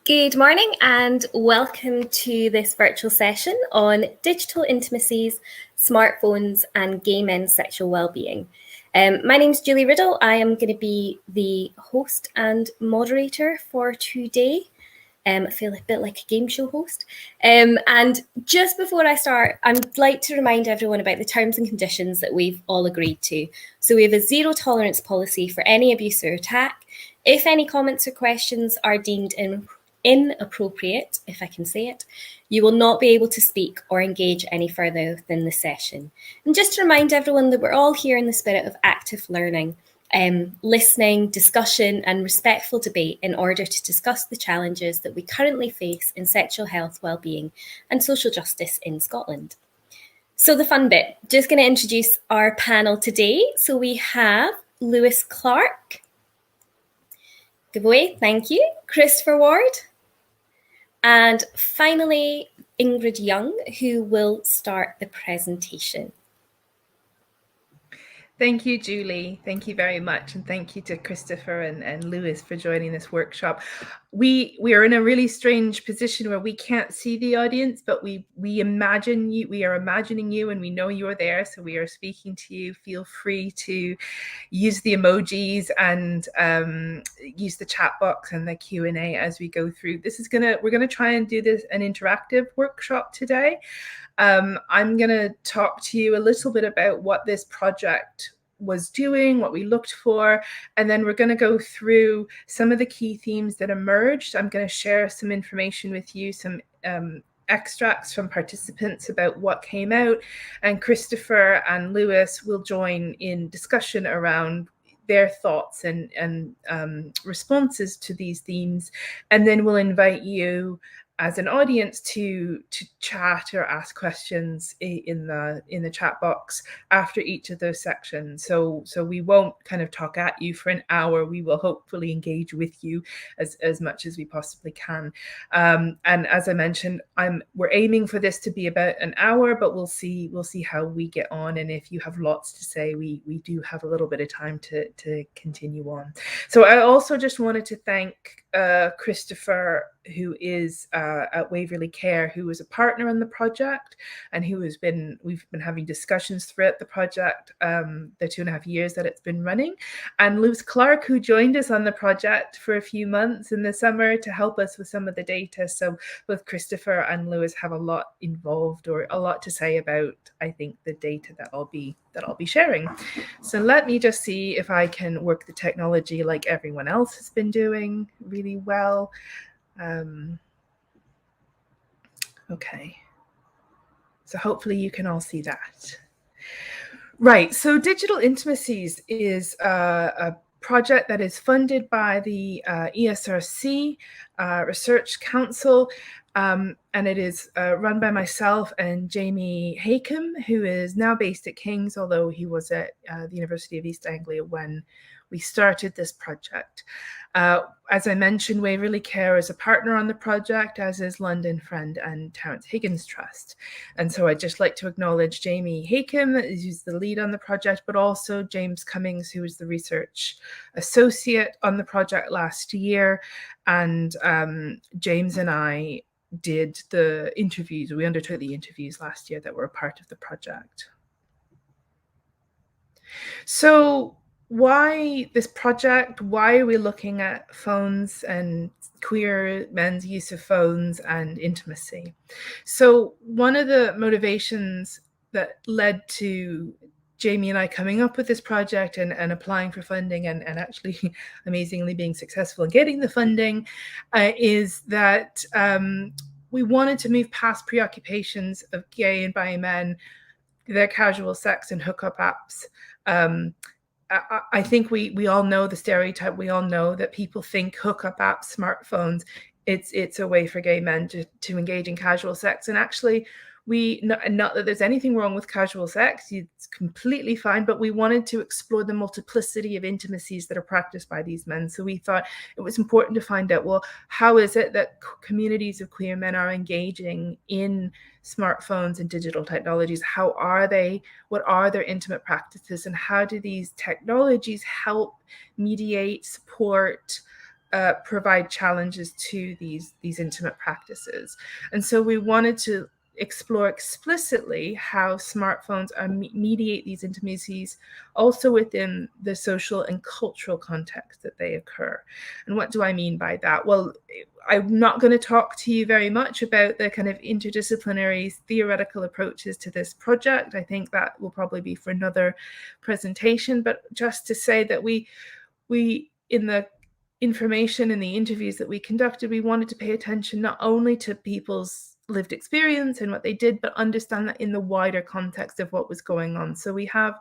Good morning and welcome to this virtual session on digital intimacies, smartphones and gay men's sexual wellbeing. My name is Julie Riddell. I am going to be the host and moderator for today. I feel a bit like a game show host. And just before I start, I'd like to remind everyone about the terms and conditions that we've all agreed to. So we have a zero tolerance policy for any abuse or attack. If any comments or questions are deemed inappropriate, if I can say it, you will not be able to speak or engage any further within the session. And just to remind everyone that we're all here in the spirit of active learning, listening, discussion and respectful debate in order to discuss the challenges that we currently face in sexual health, wellbeing and social justice in Scotland. So the fun bit, just going to introduce our panel today. So we have Lewis Clarke. Give away, thank you. Christopher Ward. And finally, Ingrid Young, who will start the presentation. Thank you, Julie. Thank you very much. And thank you to Christopher and Lewis for joining this workshop. We are in a really strange position where we can't see the audience, but we imagine you, we are imagining you and we know you're there. So we are speaking to you. Feel free to use the emojis and use the chat box and the Q&A as we go through. We're gonna try and do this an interactive workshop today. I'm going to talk to you a little bit about what this project was doing, what we looked for, and then we're going to go through some of the key themes that emerged. I'm going to share some information with you, some extracts from participants about what came out, and Christopher and Lewis will join in discussion around their thoughts and responses to these themes, and then we'll invite you as an audience to chat or ask questions in the chat box after each of those sections. So we won't kind of talk at you for an hour. We will hopefully engage with you as much as we possibly can. And as I mentioned, we're aiming for this to be about an hour, but we'll see how we get on. And if you have lots to say, we do have a little bit of time to continue on. So I also just wanted to thank Christopher, who is at Waverley Care, who is a partner on the project and we've been having discussions throughout the project, the 2.5 years that it's been running, and Lewis Clarke, who joined us on the project for a few months in the summer to help us with some of the data. So both Christopher and Lewis have a lot involved or a lot to say about, I think, the data that I'll be sharing. So let me just see if I can work the technology like everyone else has been doing really well. Okay, so hopefully you can all see that. Right, so Digital Intimacies is a project that is funded by the ESRC Research Council, and it is run by myself and Jamie Hakem, who is now based at King's, although he was at the University of East Anglia when we started this project. As I mentioned, Waverley Care is a partner on the project, as is London Friend and Terence Higgins Trust. And so I'd just like to acknowledge Jamie Hakem, who's the lead on the project, but also James Cummings, who was the research associate on the project last year. And James and I did the interviews. We undertook the interviews last year that were a part of the project. So why this project? Why are we looking at phones and queer men's use of phones and intimacy? So one of the motivations that led to Jamie and I coming up with this project and applying for funding and actually amazingly being successful in getting the funding is that we wanted to move past preoccupations of gay and bi men, their casual sex and hookup apps. I think we all know the stereotype. We all know that people think hookup apps, smartphones, it's a way for gay men to engage in casual sex. And actually, not that there's anything wrong with casual sex, it's completely fine, but we wanted to explore the multiplicity of intimacies that are practiced by these men. So we thought it was important to find out, well, how is it that communities of queer men are engaging in smartphones and digital technologies? How are they? What are their intimate practices? And how do these technologies help mediate, support, provide challenges to these intimate practices. And so we wanted to explore explicitly how smartphones mediate these intimacies also within the social and cultural context that they occur. And what do I mean by that? Well, I'm not going to talk to you very much about the kind of interdisciplinary theoretical approaches to this project. I think that will probably be for another presentation, but just to say that we in the information in the interviews that we conducted, we wanted to pay attention not only to people's lived experience and what they did, but understand that in the wider context of what was going on. So we have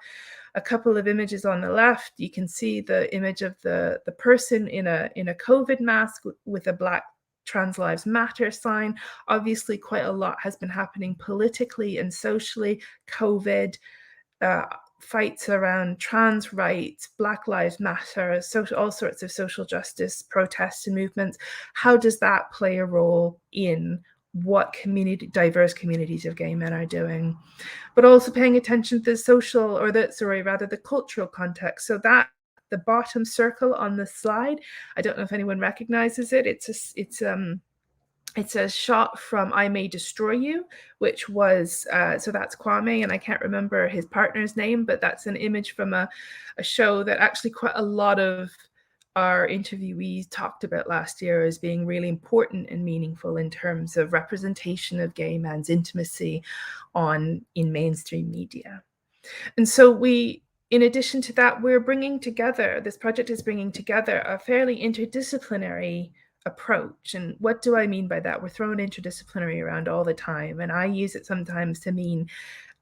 a couple of images on the left. You can see the image of the person in a COVID mask with a black Trans Lives Matter sign. Obviously, quite a lot has been happening politically and socially. COVID, fights around trans rights, Black Lives Matter, all sorts of social justice protests and movements. How does that play a role in what diverse communities of gay men are doing? But also paying attention to the cultural context. So that the bottom circle on the slide, I don't know if anyone recognizes it. It's a shot from I May Destroy You, which was, so that's Kwame, and I can't remember his partner's name, but that's an image from a show that actually quite a lot of our interviewees talked about last year as being really important and meaningful in terms of representation of gay men's intimacy in mainstream media. And so in addition to that, this project is bringing together a fairly interdisciplinary approach. And what do I mean by that? We're throwing interdisciplinary around all the time, and I use it sometimes to mean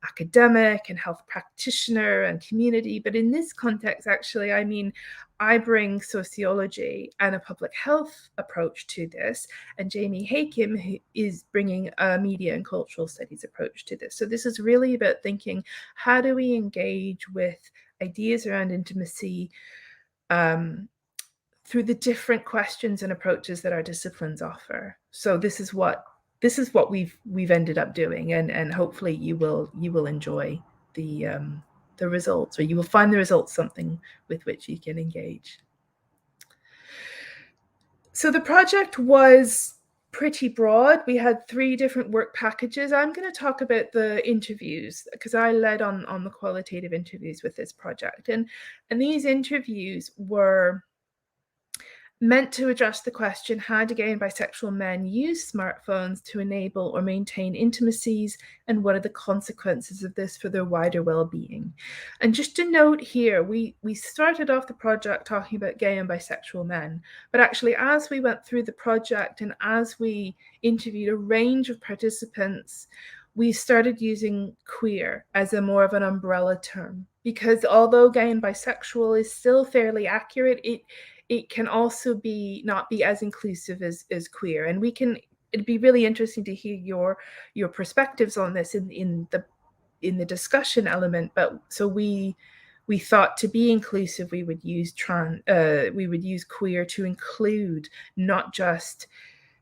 academic and health practitioner and community. But in this context, actually, I mean, I bring sociology and a public health approach to this, and Jamie Hakim who is bringing a media and cultural studies approach to this. So this is really about thinking, how do we engage with ideas around intimacy through the different questions and approaches that our disciplines offer. So this is what we've ended up doing, and hopefully you will enjoy the results, or you will find the results something with which you can engage. So the project was pretty broad. We had 3 different work packages. I'm going to talk about the interviews because I led on the qualitative interviews with this project, and these interviews were meant to address the question, how do gay and bisexual men use smartphones to enable or maintain intimacies, and what are the consequences of this for their wider well-being? And just to note here, we started off the project talking about gay and bisexual men, but actually as we went through the project and as we interviewed a range of participants, we started using queer as a more of an umbrella term, because although gay and bisexual is still fairly accurate, it can also not be as inclusive as queer. And it'd be really interesting to hear your perspectives on this in the discussion element. But so we thought to be inclusive, we would use queer to include not just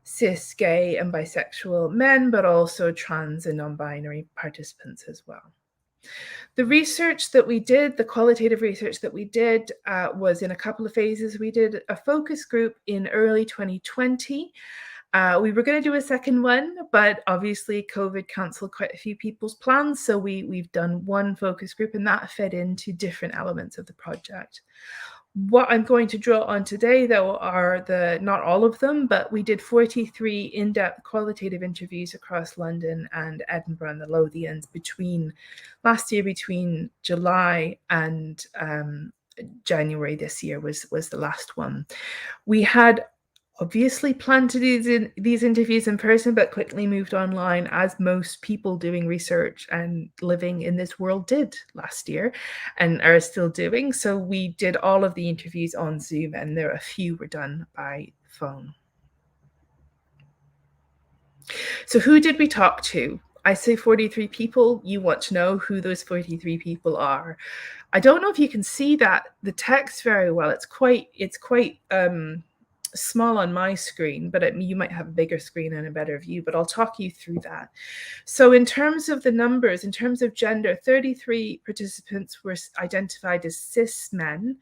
cis, gay, and bisexual men, but also trans and non-binary participants as well. The research that we did, the qualitative research that we did, was in a couple of phases. We did a focus group in early 2020. We were going to do a second one, but obviously COVID canceled quite a few people's plans. So we've done one focus group, and that fed into different elements of the project. What I'm going to draw on today, though, are not all of them, but we did 43 in-depth qualitative interviews across London and Edinburgh and the Lothians last year, between July and January this year was the last one. We had obviously planned to do these interviews in person, but quickly moved online, as most people doing research and living in this world did last year and are still doing. So we did all of the interviews on Zoom, and there are a few were done by phone. So who did we talk to? I say 43 people. You want to know who those 43 people are. I don't know if you can see the text very well. It's quite small on my screen, but you might have a bigger screen and a better view, but I'll talk you through that. So in terms of the numbers, in terms of gender, 33 participants were identified as cis men,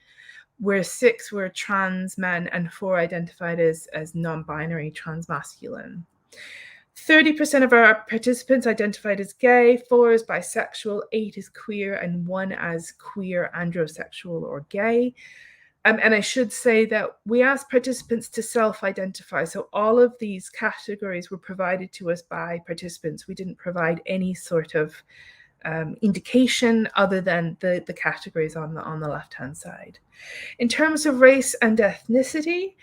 where 6 were trans men and 4 identified as non-binary transmasculine. 30% of our participants identified as gay, 4 as bisexual, 8 as queer, and 1 as queer, androsexual, or gay. And I should say that we asked participants to self-identify. So all of these categories were provided to us by participants. We didn't provide any sort of indication other than the categories on the left-hand side. In terms of race and ethnicity,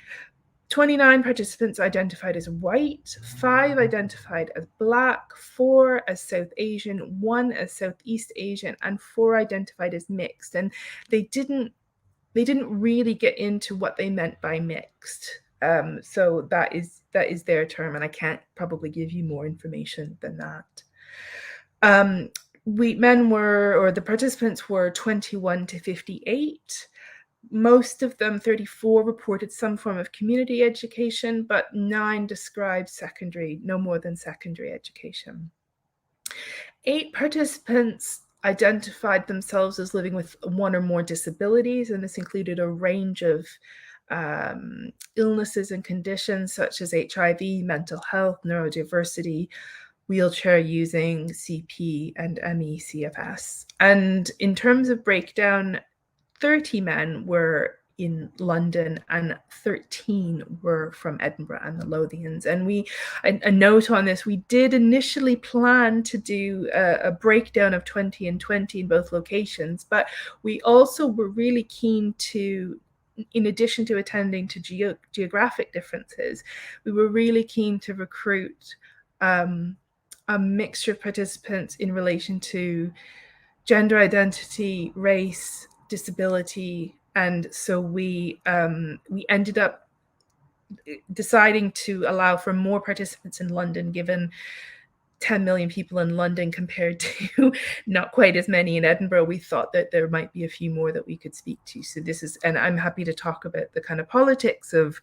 29 participants identified as white, 5 identified as Black, 4 as South Asian, 1 as Southeast Asian, and 4 identified as mixed. And they didn't really get into what they meant by mixed. So that is their term, and I can't probably give you more information than that. The participants were 21 to 58. Most of them, 34, reported some form of community education, but 9 described no more than secondary education. 8 participants identified themselves as living with 1 or more disabilities, and this included a range of illnesses and conditions such as HIV, mental health, neurodiversity, wheelchair using, CP, and ME/CFS. And in terms of breakdown, 30 men were in London and 13 were from Edinburgh and the Lothians. And a note on this, we did initially plan to do a breakdown of 20 and 20 in both locations, but we also were really keen to, in addition to attending to geographic differences, we were really keen to recruit a mixture of participants in relation to gender identity, race, disability, and so we ended up deciding to allow for more participants in London, given 10 million people in London compared to not quite as many in Edinburgh. We thought that there might be a few more that we could speak to. So and I'm happy to talk about the kind of politics of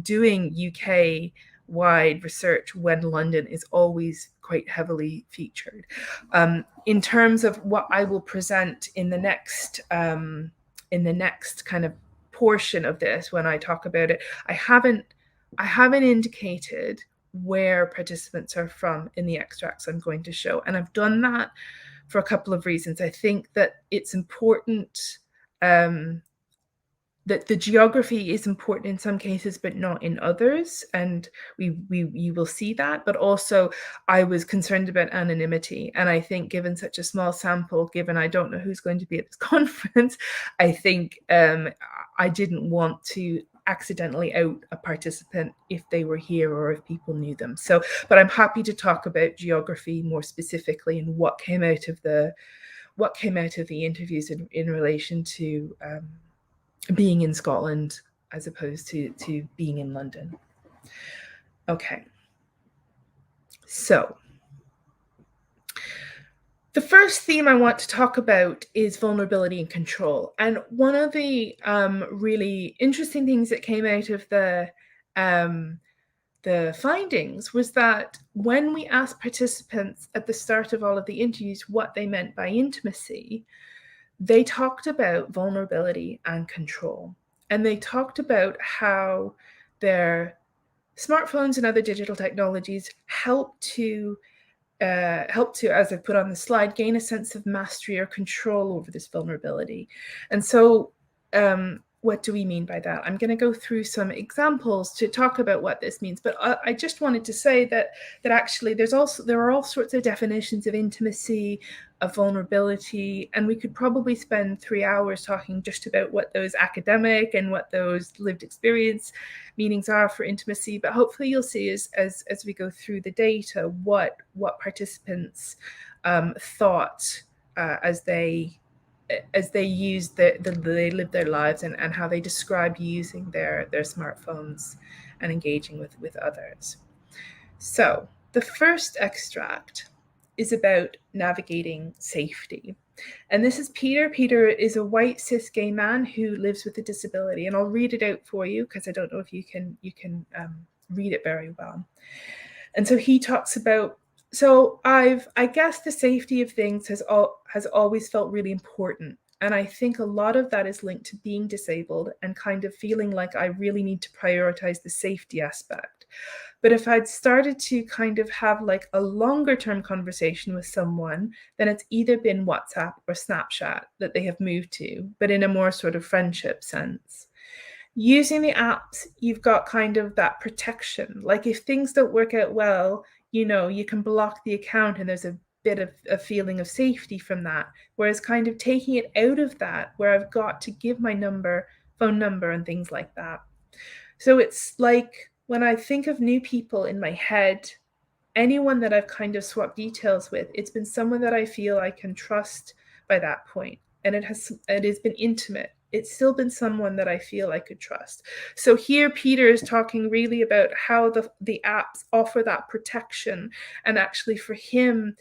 doing UK-wide research when London is always quite heavily featured. In terms of what I will present in the next kind of portion of this, when I talk about it, I haven't indicated where participants are from in the extracts I'm going to show. And I've done that for a couple of reasons. I think that it's important that the geography is important in some cases, but not in others. And you will see that. But also, I was concerned about anonymity. And I think given such a small sample, given I don't know who's going to be at this conference, I think I didn't want to accidentally out a participant if they were here or if people knew them. So, but I'm happy to talk about geography more specifically and what came out of the interviews in relation to being in Scotland as opposed to being in London. Okay. So the first theme I want to talk about is vulnerability and control. And one of the really interesting things that came out of the findings was that when we asked participants at the start of all of the interviews what they meant by intimacy, they talked about vulnerability and control. And they talked about how their smartphones and other digital technologies help to, as I've put on the slide, gain a sense of mastery or control over this vulnerability. And so what do we mean by that? I'm going to go through some examples to talk about what this means, but I just wanted to say that actually there are all sorts of definitions of intimacy, of vulnerability, and we could probably spend 3 hours talking just about what those academic and what those lived experience meanings are for intimacy. But hopefully you'll see as we go through the data what participants thought as they used they lived their lives and how they described using their smartphones and engaging with others. So the first extract is about navigating safety. And this is Peter. Peter is a white cis gay man who lives with a disability. And I'll read it out for you because I don't know if you can read it very well. And so he talks about, so I guess the safety of things has always felt really important. And I think a lot of that is linked to being disabled and kind of feeling like I really need to prioritize the safety aspect. But if I'd started to kind of have like a longer term conversation with someone, then it's either been WhatsApp or Snapchat that they have moved to, but in a more sort of friendship sense. Using the apps, you've got kind of that protection. Like if things don't work out well, you know, you can block the account and there's a bit of a feeling of safety from that. Whereas kind of taking it out of that, where I've got to give my phone number and things like that. So it's like when I think of new people in my head, anyone that I've kind of swapped details with, it's been someone that I feel I can trust by that point. And it has been intimate. It's still been someone that I feel I could trust. So here Peter is talking really about how the apps offer that protection. And actually for him,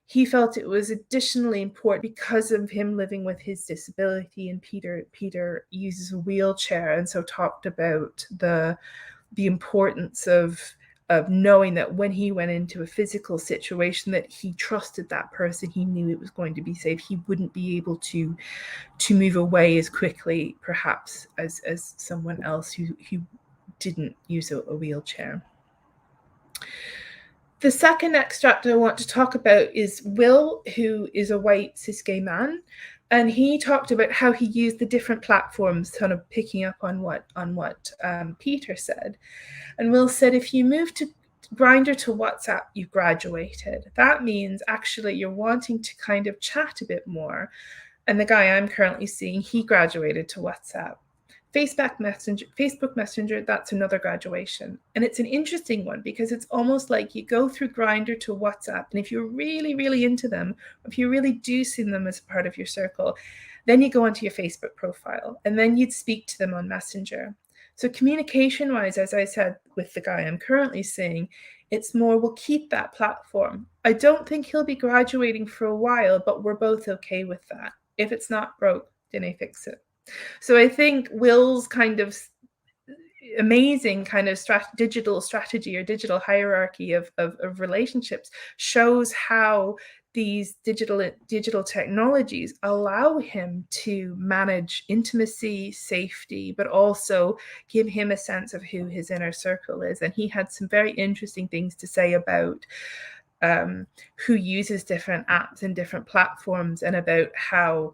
he felt it was additionally important because of him living with his disability. And Peter uses a wheelchair, and so talked about the importance of knowing that when he went into a physical situation that he trusted that person, he knew it was going to be safe. He wouldn't be able to move away as quickly, perhaps, as someone else who didn't use a wheelchair. The second extract I want to talk about is Will, who is a white cis gay man. And he talked about how he used the different platforms, kind of picking up on what Peter said. And Will said, if you move to Grindr to WhatsApp, you've graduated. That means actually you're wanting to kind of chat a bit more. And the guy I'm currently seeing, he graduated to WhatsApp. Facebook Messenger, that's another graduation. And it's an interesting one because it's almost like you go through Grindr to WhatsApp. And if you're really, really into them, if you really do see them as part of your circle, then you go onto your Facebook profile and then you'd speak to them on Messenger. So communication-wise, as I said, with the guy I'm currently seeing, it's more, we'll keep that platform. I don't think he'll be graduating for a while, but we're both okay with that. If it's not broke, then I fix it. So I think Will's kind of amazing kind of digital strategy or digital hierarchy of relationships shows how these digital technologies allow him to manage intimacy, safety, but also give him a sense of who his inner circle is. And he had some very interesting things to say about who uses different apps and different platforms, and about how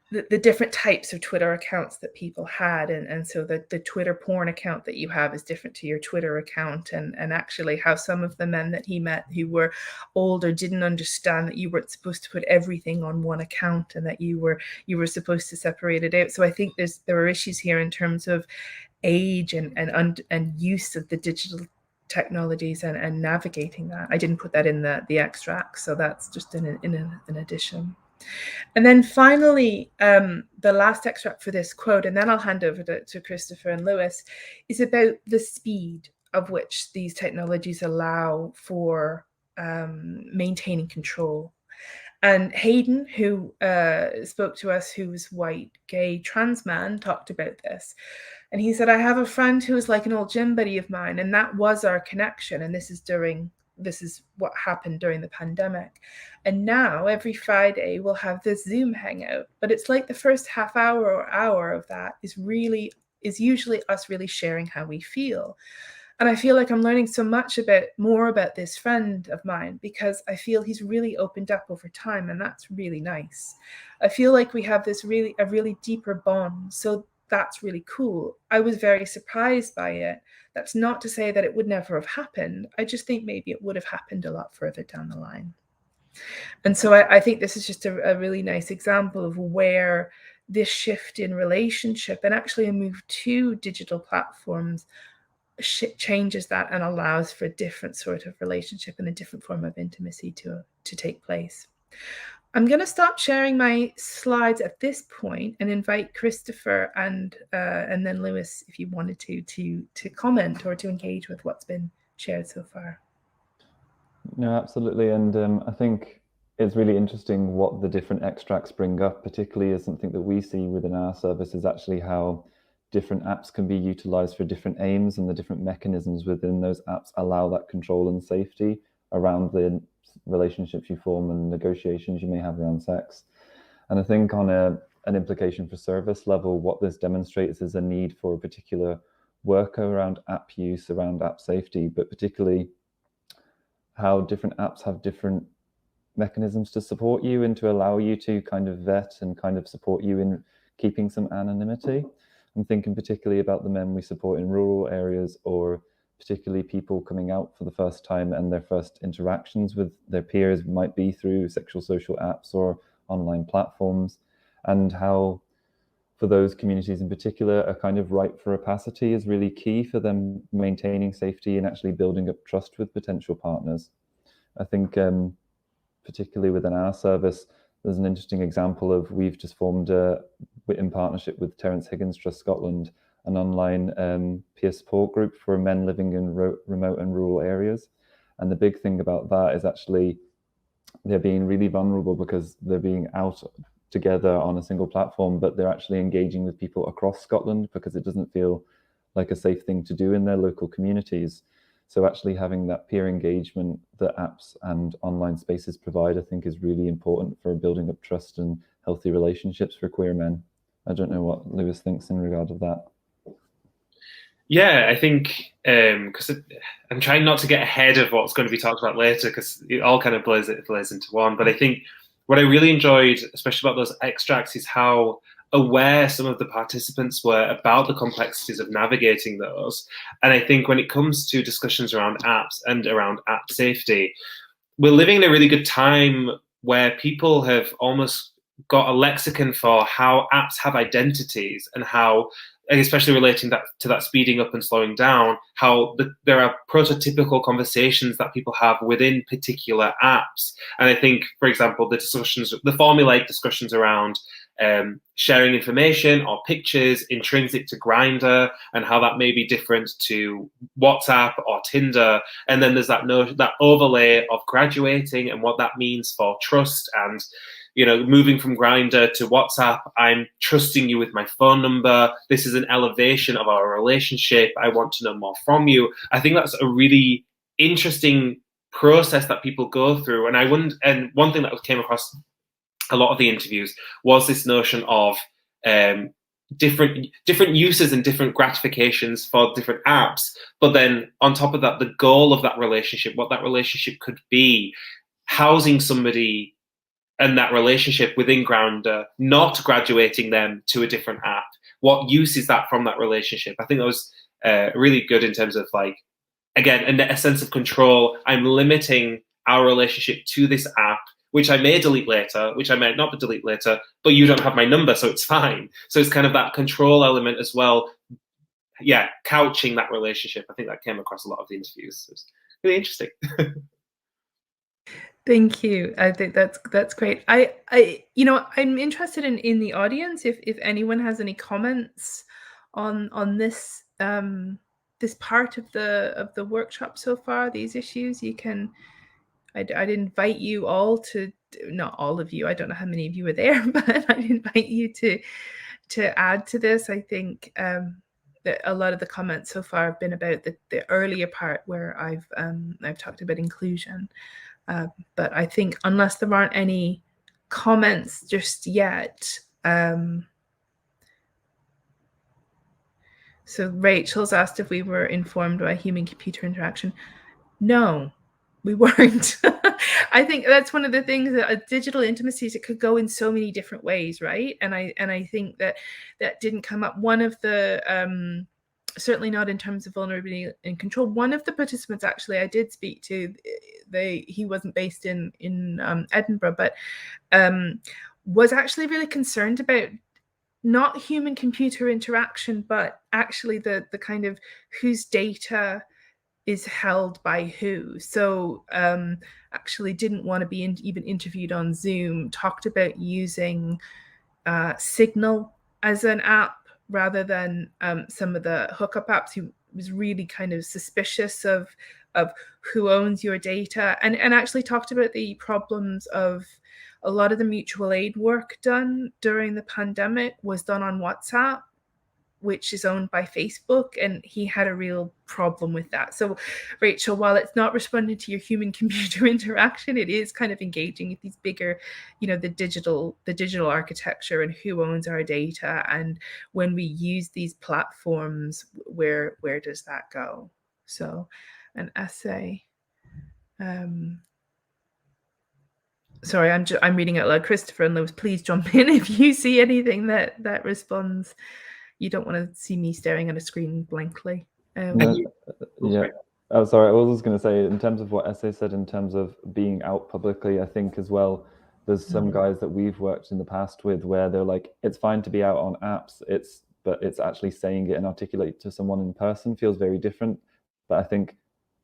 the different types of Twitter accounts that people had. And so the Twitter porn account that you have is different to your Twitter account. And actually how some of the men that he met who were older didn't understand that you weren't supposed to put everything on one account, and that you were supposed to separate it out. So I think there are issues here in terms of age and use of the digital technologies and navigating that. I didn't put that in the extract, so that's just in addition. And then finally, the last extract for this quote, and then I'll hand over to Christopher and Lewis, is about the speed of which these technologies allow for maintaining control. And Hayden, who spoke to us, who was white, gay, trans man, talked about this. And he said, I have a friend who is like an old gym buddy of mine, and that was our connection. And this is what happened during the pandemic. And now every Friday we'll have this Zoom hangout, but it's like the first half hour or hour of that is usually us really sharing how we feel. And I feel like I'm learning so much more about this friend of mine, because I feel he's really opened up over time, and that's really nice. I feel like we have a really deeper bond. So that's really cool. I was very surprised by it. That's not to say that it would never have happened. I just think maybe it would have happened a lot further down the line. And so I think this is just a really nice example of where this shift in relationship, and actually a move to digital platforms, changes that and allows for a different sort of relationship and a different form of intimacy to take place. I'm going to stop sharing my slides at this point and invite Christopher and then Lewis, if you wanted to comment or to engage with what's been shared so far. No, absolutely. And I think it's really interesting what the different extracts bring up, particularly as something that we see within our service is actually how different apps can be utilized for different aims, and the different mechanisms within those apps allow that control and safety around the relationships you form and negotiations you may have around sex. And I think on an implication for service level, what this demonstrates is a need for a particular work around app use, around app safety, but particularly how different apps have different mechanisms to support you and to allow you to kind of vet and kind of support you in keeping some anonymity. I'm thinking particularly about the men we support in rural areas, or particularly people coming out for the first time, and their first interactions with their peers might be through sexual social apps or online platforms, and how for those communities in particular, a kind of right for opacity is really key for them maintaining safety and actually building up trust with potential partners. I think particularly within our service, there's an interesting example of, we've just formed in partnership with Terence Higgins Trust Scotland, an online peer support group for men living in remote and rural areas. And the big thing about that is actually they're being really vulnerable because they're being out together on a single platform, but they're actually engaging with people across Scotland because it doesn't feel like a safe thing to do in their local communities. So actually having that peer engagement that apps and online spaces provide, I think, is really important for building up trust and healthy relationships for queer men. I don't know what Lewis thinks in regard of that. Yeah, I think because I'm trying not to get ahead of what's going to be talked about later, because it all kind of blurs into one. But I think what I really enjoyed, especially about those extracts, is how aware some of the participants were about the complexities of navigating those. And I think when it comes to discussions around apps and around app safety, we're living in a really good time where people have almost got a lexicon for how apps have identities, and how, especially relating that to that speeding up and slowing down, how there are prototypical conversations that people have within particular apps. And I think, for example, the formulaic discussions around sharing information or pictures intrinsic to Grindr, and how that may be different to WhatsApp or Tinder. And then there's that overlay of graduating and what that means for trust, and moving from Grindr to WhatsApp, I'm trusting you with my phone number. This is an elevation of our relationship. I want to know more from you. I think that's a really interesting process that people go through. And one thing that came across a lot of the interviews was this notion of different uses and different gratifications for different apps. But then on top of that, the goal of that relationship, what that relationship could be, housing somebody and that relationship within Grindr, not graduating them to a different app. What use is that from that relationship? I think that was really good in terms of, like, again, a sense of control. I'm limiting our relationship to this app, which I may delete later, which I may not delete later, but you don't have my number, so it's fine. So it's kind of that control element as well. Yeah, couching that relationship. I think that came across a lot of the interviews. It was really interesting. Thank you. I think that's great. I'm interested in the audience if anyone has any comments on this this part of the workshop so far, these issues. You can. I'd invite you all to, not all of you, I don't know how many of you were there, but I'd invite you to add to this. I think that a lot of the comments so far have been about the earlier part where I've talked about inclusion. But I think unless there aren't any comments just yet, so Rachel's asked if we were informed by human-computer interaction. No, we weren't. I think that's one of the things that digital intimacies, it could go in so many different ways, right? And I think that didn't come up. One of the certainly not in terms of vulnerability and control. One of the participants, actually, I did speak to. He wasn't based in Edinburgh, but was actually really concerned about not human-computer interaction, but actually the kind of whose data is held by who. So actually didn't want to be even interviewed on Zoom, talked about using Signal as an app rather than some of the hookup apps. He was really kind of suspicious of who owns your data, and actually talked about the problems of a lot of the mutual aid work done during the pandemic was done on WhatsApp. which is owned by Facebook, and he had a real problem with that. So Rachel, while it's not responding to your human computer interaction, it is kind of engaging with these bigger, the digital architecture and who owns our data, and when we use these platforms, where does that go? So an essay. Sorry, I'm reading out loud. Christopher and Lewis, please jump in if you see anything that responds. You don't want to see me staring at a screen blankly. Yeah. Oh, sorry. I was just going to say, in terms of what Essay said, in terms of being out publicly, I think as well, there's some guys that we've worked in the past with where they're like, it's fine to be out on apps, but it's actually saying it and articulate to someone in person feels very different. But I think,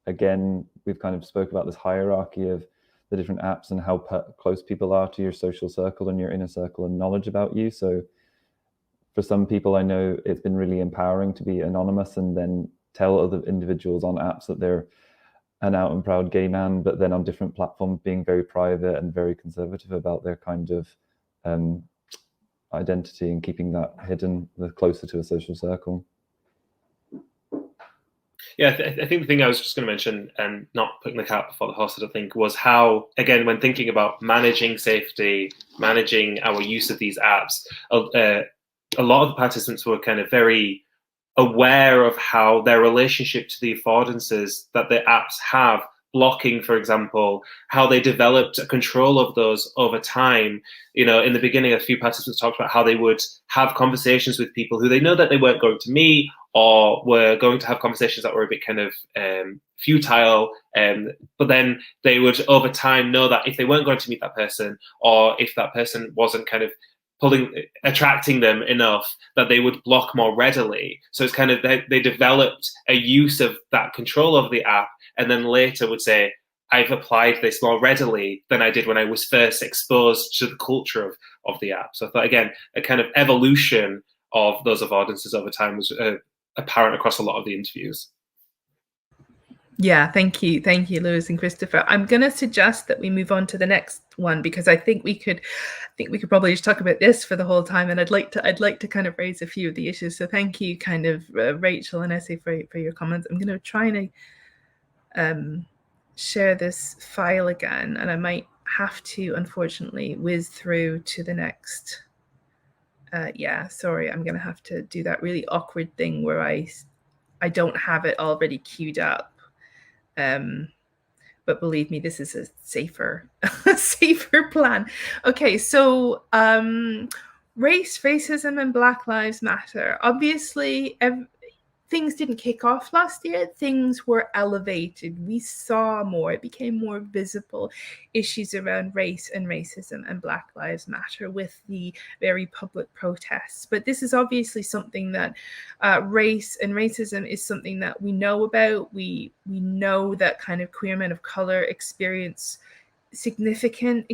again, we've kind of spoke about this hierarchy of the different apps and how close people are to your social circle and your inner circle and knowledge about you. So for some people, I know it's been really empowering to be anonymous and then tell other individuals on apps that they're an out and proud gay man, but then on different platforms being very private and very conservative about their kind of identity and keeping that hidden, closer to a social circle. Yeah, I think the thing I was just going to mention, and not putting the cat before the horse, I don't think, was how, again, when thinking about managing safety, managing our use of these apps, a lot of the participants were kind of very aware of how their relationship to the affordances that the apps have, blocking, for example, how they developed a control of those over time. In the beginning, a few participants talked about how they would have conversations with people who they know that they weren't going to meet, or were going to have conversations that were a bit kind of futile. But then they would, over time, know that if they weren't going to meet that person, or if that person wasn't kind of attracting them enough, that they would block more readily. So it's kind of, they developed a use of that control of the app, and then later would say, I've applied this more readily than I did when I was first exposed to the culture of the app. So I thought, again, a kind of evolution of those affordances over time was apparent across a lot of the interviews. Yeah, thank you, Lewis and Christopher. I'm going to suggest that we move on to the next one, because I think we could probably just talk about this for the whole time, and I'd like to kind of raise a few of the issues. So thank you, kind of Rachel and Essay, for your comments. I'm going to try and share this file again, and I might have to, unfortunately, whiz through to the next. Yeah, sorry, I'm going to have to do that really awkward thing where I don't have it already queued up. But believe me, this is a safer plan. Okay, so racism and Black Lives Matter. Obviously, things didn't kick off last year. Things were elevated. We saw more. It became more visible, issues around race and racism and Black Lives Matter with the very public protests. But this is obviously something that race and racism is something that we know about. We know that kind of queer men of color experience significant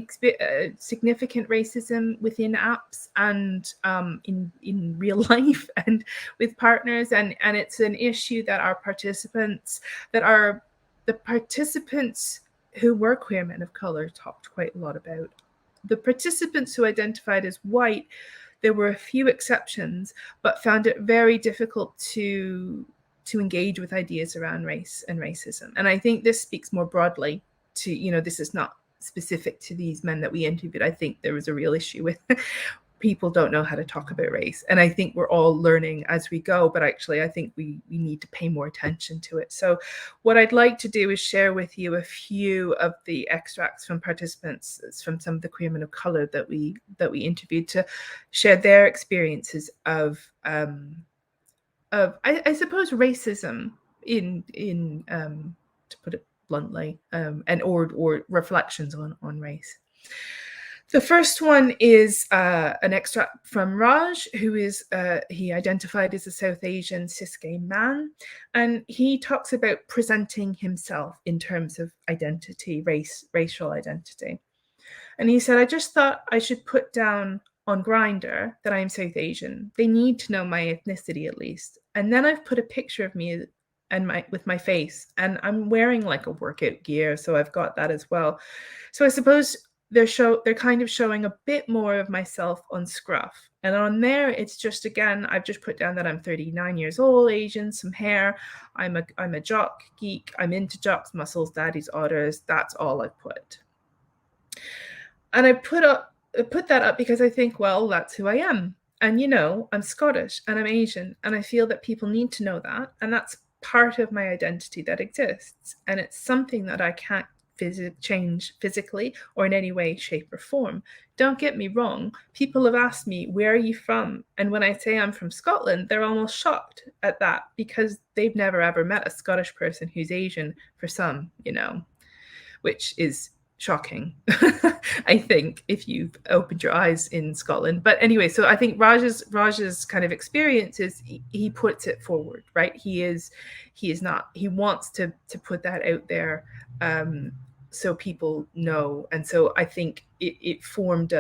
racism within apps and in real life and with partners, and it's an issue that the participants who were queer men of color talked quite a lot about. The participants who identified as white, there were a few exceptions, but found it very difficult to engage with ideas around race and racism. And I think this speaks more broadly to, this is not specific to these men that we interviewed. I think there was a real issue with people don't know how to talk about race. And I think we're all learning as we go, but actually I think we need to pay more attention to it. So what I'd like to do is share with you a few of the extracts from participants from some of the queer men of color that we interviewed, to share their experiences of I suppose racism in to put it bluntly, and or reflections on race. The first one is an extract from Raj, who is he identified as a South Asian cis gay man, and he talks about presenting himself in terms of identity, racial identity. And he said, I just thought I should put down on Grindr that I'm South Asian. They need to know my ethnicity at least. And then I've put a picture of me and with my face, and I'm wearing like a workout gear, so I've got that as well. So I suppose they're kind of showing a bit more of myself on Scruff. And on there, it's just, again, I've just put down that I'm 39 years old, Asian, some hair. I'm a jock geek. I'm into jocks, muscles, daddy's orders. That's all I put. And I put that up because I think, well, that's who I am. And, you know, I'm Scottish and I'm Asian, and I feel that people need to know that. And that's part of my identity that exists. And it's something that I can't change physically or in any way, shape, or form. Don't get me wrong. People have asked me, where are you from? And when I say I'm from Scotland, they're almost shocked at that, because they've never ever met a Scottish person who's Asian, for some, you know, which is shocking, I think, if you've opened your eyes in Scotland. But anyway, so I think Raj's kind of experience is he puts it forward, right? He wants to put that out there, so people know. And so I think it formed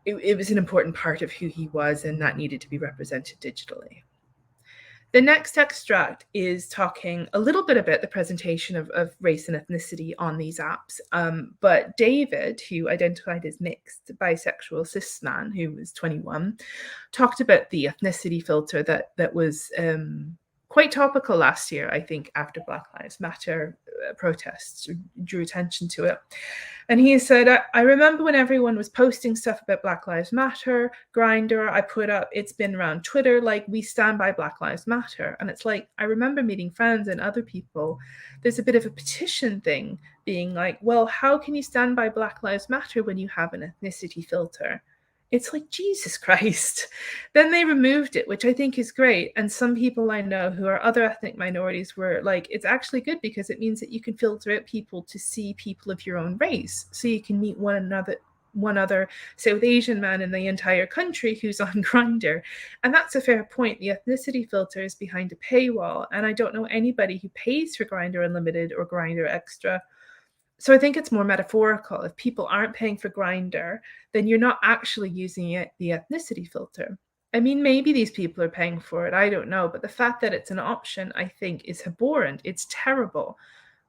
it was an important part of who he was, and that needed to be represented digitally. The next extract is talking a little bit about the presentation of race and ethnicity on these apps. But David, who identified as mixed, bisexual, cis man, who was 21, talked about the ethnicity filter that was quite topical last year, I think, after Black Lives Matter protests drew attention to it. And he said, I remember when everyone was posting stuff about Black Lives Matter, Grindr, I put up, it's been around Twitter, like, we stand by Black Lives Matter. And it's like, I remember meeting friends and other people, there's a bit of a petition thing being like, well, how can you stand by Black Lives Matter when you have an ethnicity filter? It's like, Jesus Christ. Then they removed it, which I think is great. And some people I know who are other ethnic minorities were like, it's actually good because it means that you can filter out people to see people of your own race. So you can meet one other South Asian man in the entire country who's on Grindr. And that's a fair point. The ethnicity filter is behind a paywall. And I don't know anybody who pays for Grindr Unlimited or Grindr Extra. So I think it's more metaphorical. If people aren't paying for Grindr, then you're not actually using the ethnicity filter. I mean, maybe these people are paying for it. I don't know. But the fact that it's an option, I think, is abhorrent. It's terrible.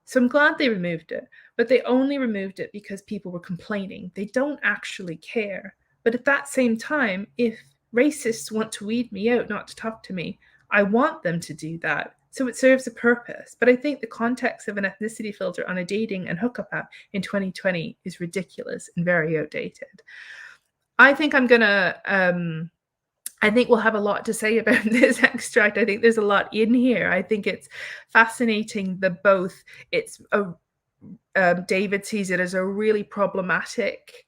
So I'm glad they removed it. But they only removed it because people were complaining. They don't actually care. But at that same time, if racists want to weed me out, not to talk to me, I want them to do that. So it serves a purpose. But I think the context of an ethnicity filter on a dating and hookup app in 2020 is ridiculous and very outdated. I think I think we'll have a lot to say about this extract. I think there's a lot in here. I think it's fascinating that both David sees it as a really problematic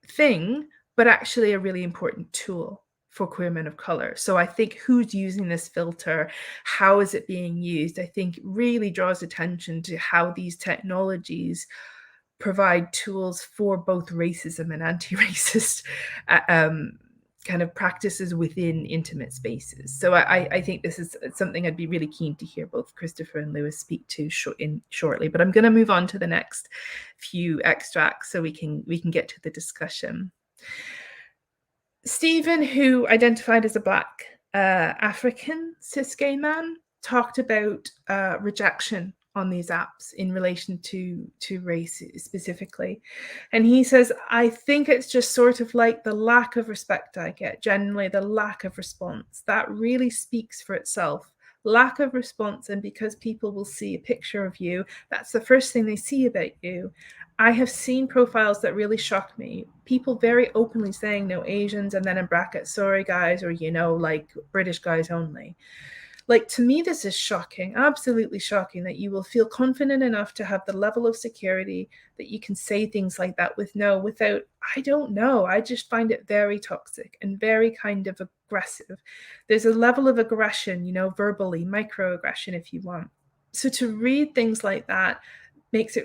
thing, but actually a really important tool for queer men of color. So I think who's using this filter, how is it being used, I think really draws attention to how these technologies provide tools for both racism and anti-racist kind of practices within intimate spaces. So I think this is something I'd be really keen to hear both Christopher and Lewis speak to shortly. But I'm going to move on to the next few extracts so we can get to the discussion. Stephen, who identified as a Black African cis gay man, talked about rejection on these apps in relation to race specifically. And he says, I think it's just sort of like the lack of respect I get, generally the lack of response. That really speaks for itself. Lack of response, and because people will see a picture of you, that's the first thing they see about you. I have seen profiles that really shock me. People very openly saying no Asians, and then in brackets, sorry guys, or, you know, like British guys only. Like, to me, this is shocking, absolutely shocking, that you will feel confident enough to have the level of security that you can say things like that without, I don't know. I just find it very toxic and very kind of aggressive. There's a level of aggression, you know, verbally, microaggression if you want. So to read things like that makes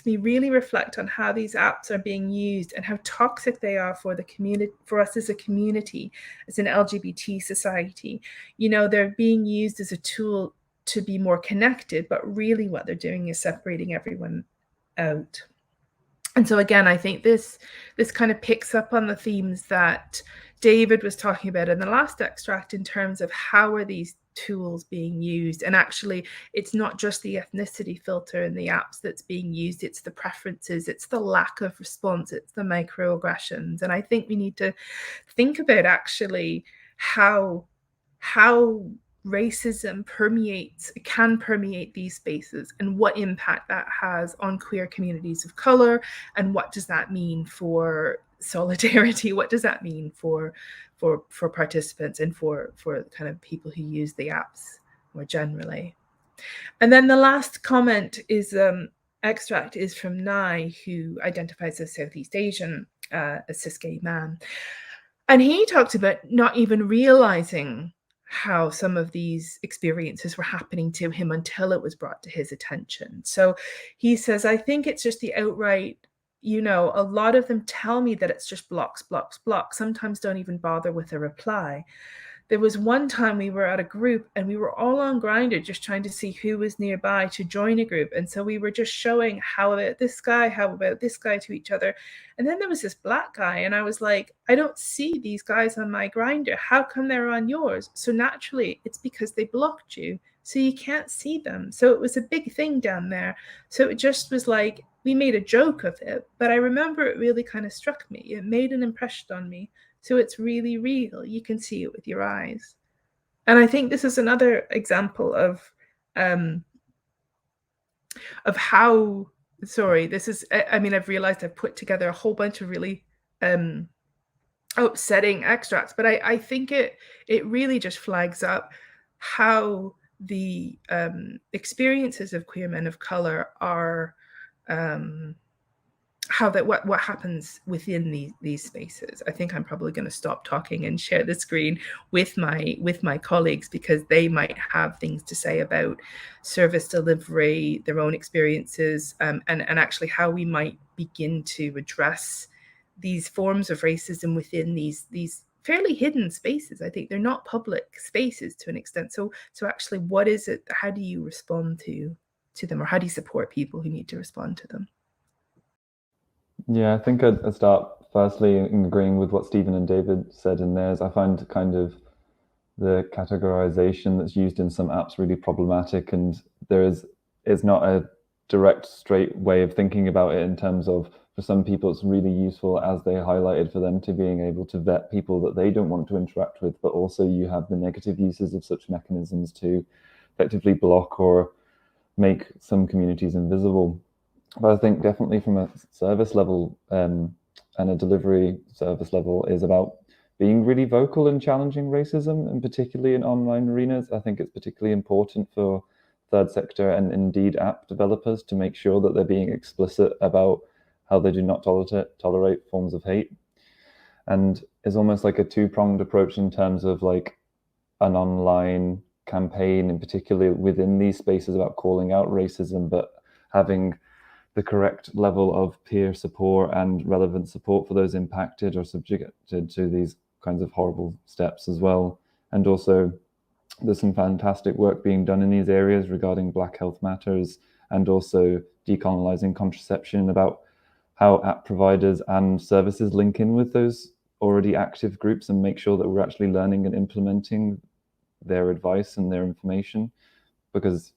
me really reflect on how these apps are being used and how toxic they are for the community, for us as a community, as an LGBT society. You know, they're being used as a tool to be more connected, but really what they're doing is separating everyone out. And so again, I think this kind of picks up on the themes that David was talking about in the last extract in terms of how are these tools being used. And actually, it's not just the ethnicity filter in the apps that's being used, it's the preferences, it's the lack of response, it's the microaggressions. And I think we need to think about actually how racism can permeate these spaces, and what impact that has on queer communities of color, and what does that mean for solidarity, what does that mean for participants and for kind of people who use the apps more generally. And then the last comment is extract is from Nai, who identifies as Southeast Asian, a cis gay man, and he talked about not even realizing how some of these experiences were happening to him until it was brought to his attention. So he says, I think it's just the outright, you know, a lot of them tell me that it's just blocks, sometimes don't even bother with a reply. There was one time we were at a group and we were all on Grindr just trying to see who was nearby to join a group. And so we were just showing how about this guy to each other. And then there was this black guy and I was like, I don't see these guys on my Grindr. How come they're on yours? So naturally, it's because they blocked you. So you can't see them. So it was a big thing down there. So it just was like, we made a joke of it, but I remember it really kind of struck me. It made an impression on me. So it's really real. You can see it with your eyes. And I think this is another example of how, sorry, this is, I mean, I've realized I've put together a whole bunch of really upsetting extracts, but I think it really just flags up how the experiences of queer men of color are, how that what happens within these spaces. I think I'm probably going to stop talking and share the screen with my colleagues, because they might have things to say about service delivery, their own experiences, and actually how we might begin to address these forms of racism within these fairly hidden spaces. I think they're not public spaces to an extent. So actually, what is it? How do you respond to them, or how do you support people who need to respond to them? Yeah, I think I'd start firstly in agreeing with what Stephen and David said in theirs. I find kind of the categorization that's used in some apps really problematic, and there is not a direct, straight way of thinking about it in terms of, for some people, it's really useful, as they highlighted, for them to being able to vet people that they don't want to interact with, but also you have the negative uses of such mechanisms to effectively block or make some communities invisible. But I think definitely from a service level and a delivery service level is about being really vocal and challenging racism, and particularly in online arenas. I think it's particularly important for third sector and indeed app developers to make sure that they're being explicit about how they do not tolerate forms of hate. And it's almost like a two-pronged approach in terms of like an online campaign, in particular within these spaces, about calling out racism, but having the correct level of peer support and relevant support for those impacted or subjected to these kinds of horrible steps as well. And also, there's some fantastic work being done in these areas regarding Black Health Matters, and also decolonizing contraception, about how app providers and services link in with those already active groups and make sure that we're actually learning and implementing their advice and their information. Because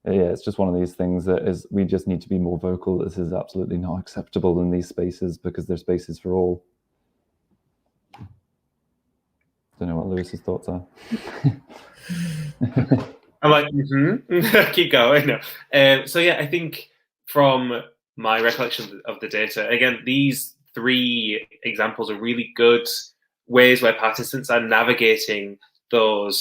yeah, it's just one of these things that is, we just need to be more vocal. This is absolutely not acceptable in these spaces, because they're spaces for all. Don't know what Lewis's thoughts are. I'm like, keep going. No. So yeah, I think from my recollection of the data, again, these three examples are really good ways where participants are navigating the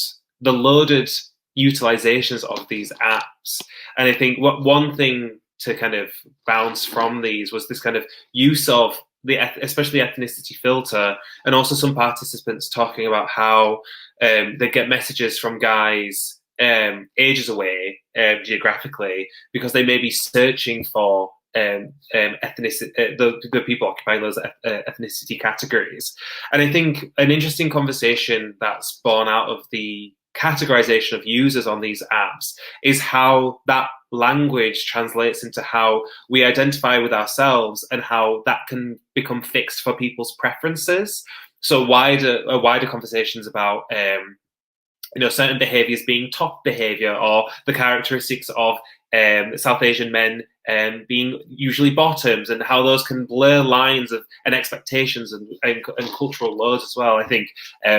loaded utilizations of these apps. And I think one thing to kind of bounce from these was this kind of use of especially ethnicity filter, and also some participants talking about how they get messages from guys ages away geographically, because they may be searching for ethnicity, the people occupying those ethnicity categories. And I think an interesting conversation that's born out of the categorization of users on these apps is how that language translates into how we identify with ourselves, and how that can become fixed for people's preferences. so wider conversations about certain behaviours being top behaviour, or the characteristics of South Asian men being usually bottoms, and how those can blur lines and expectations and cultural lows as well. I think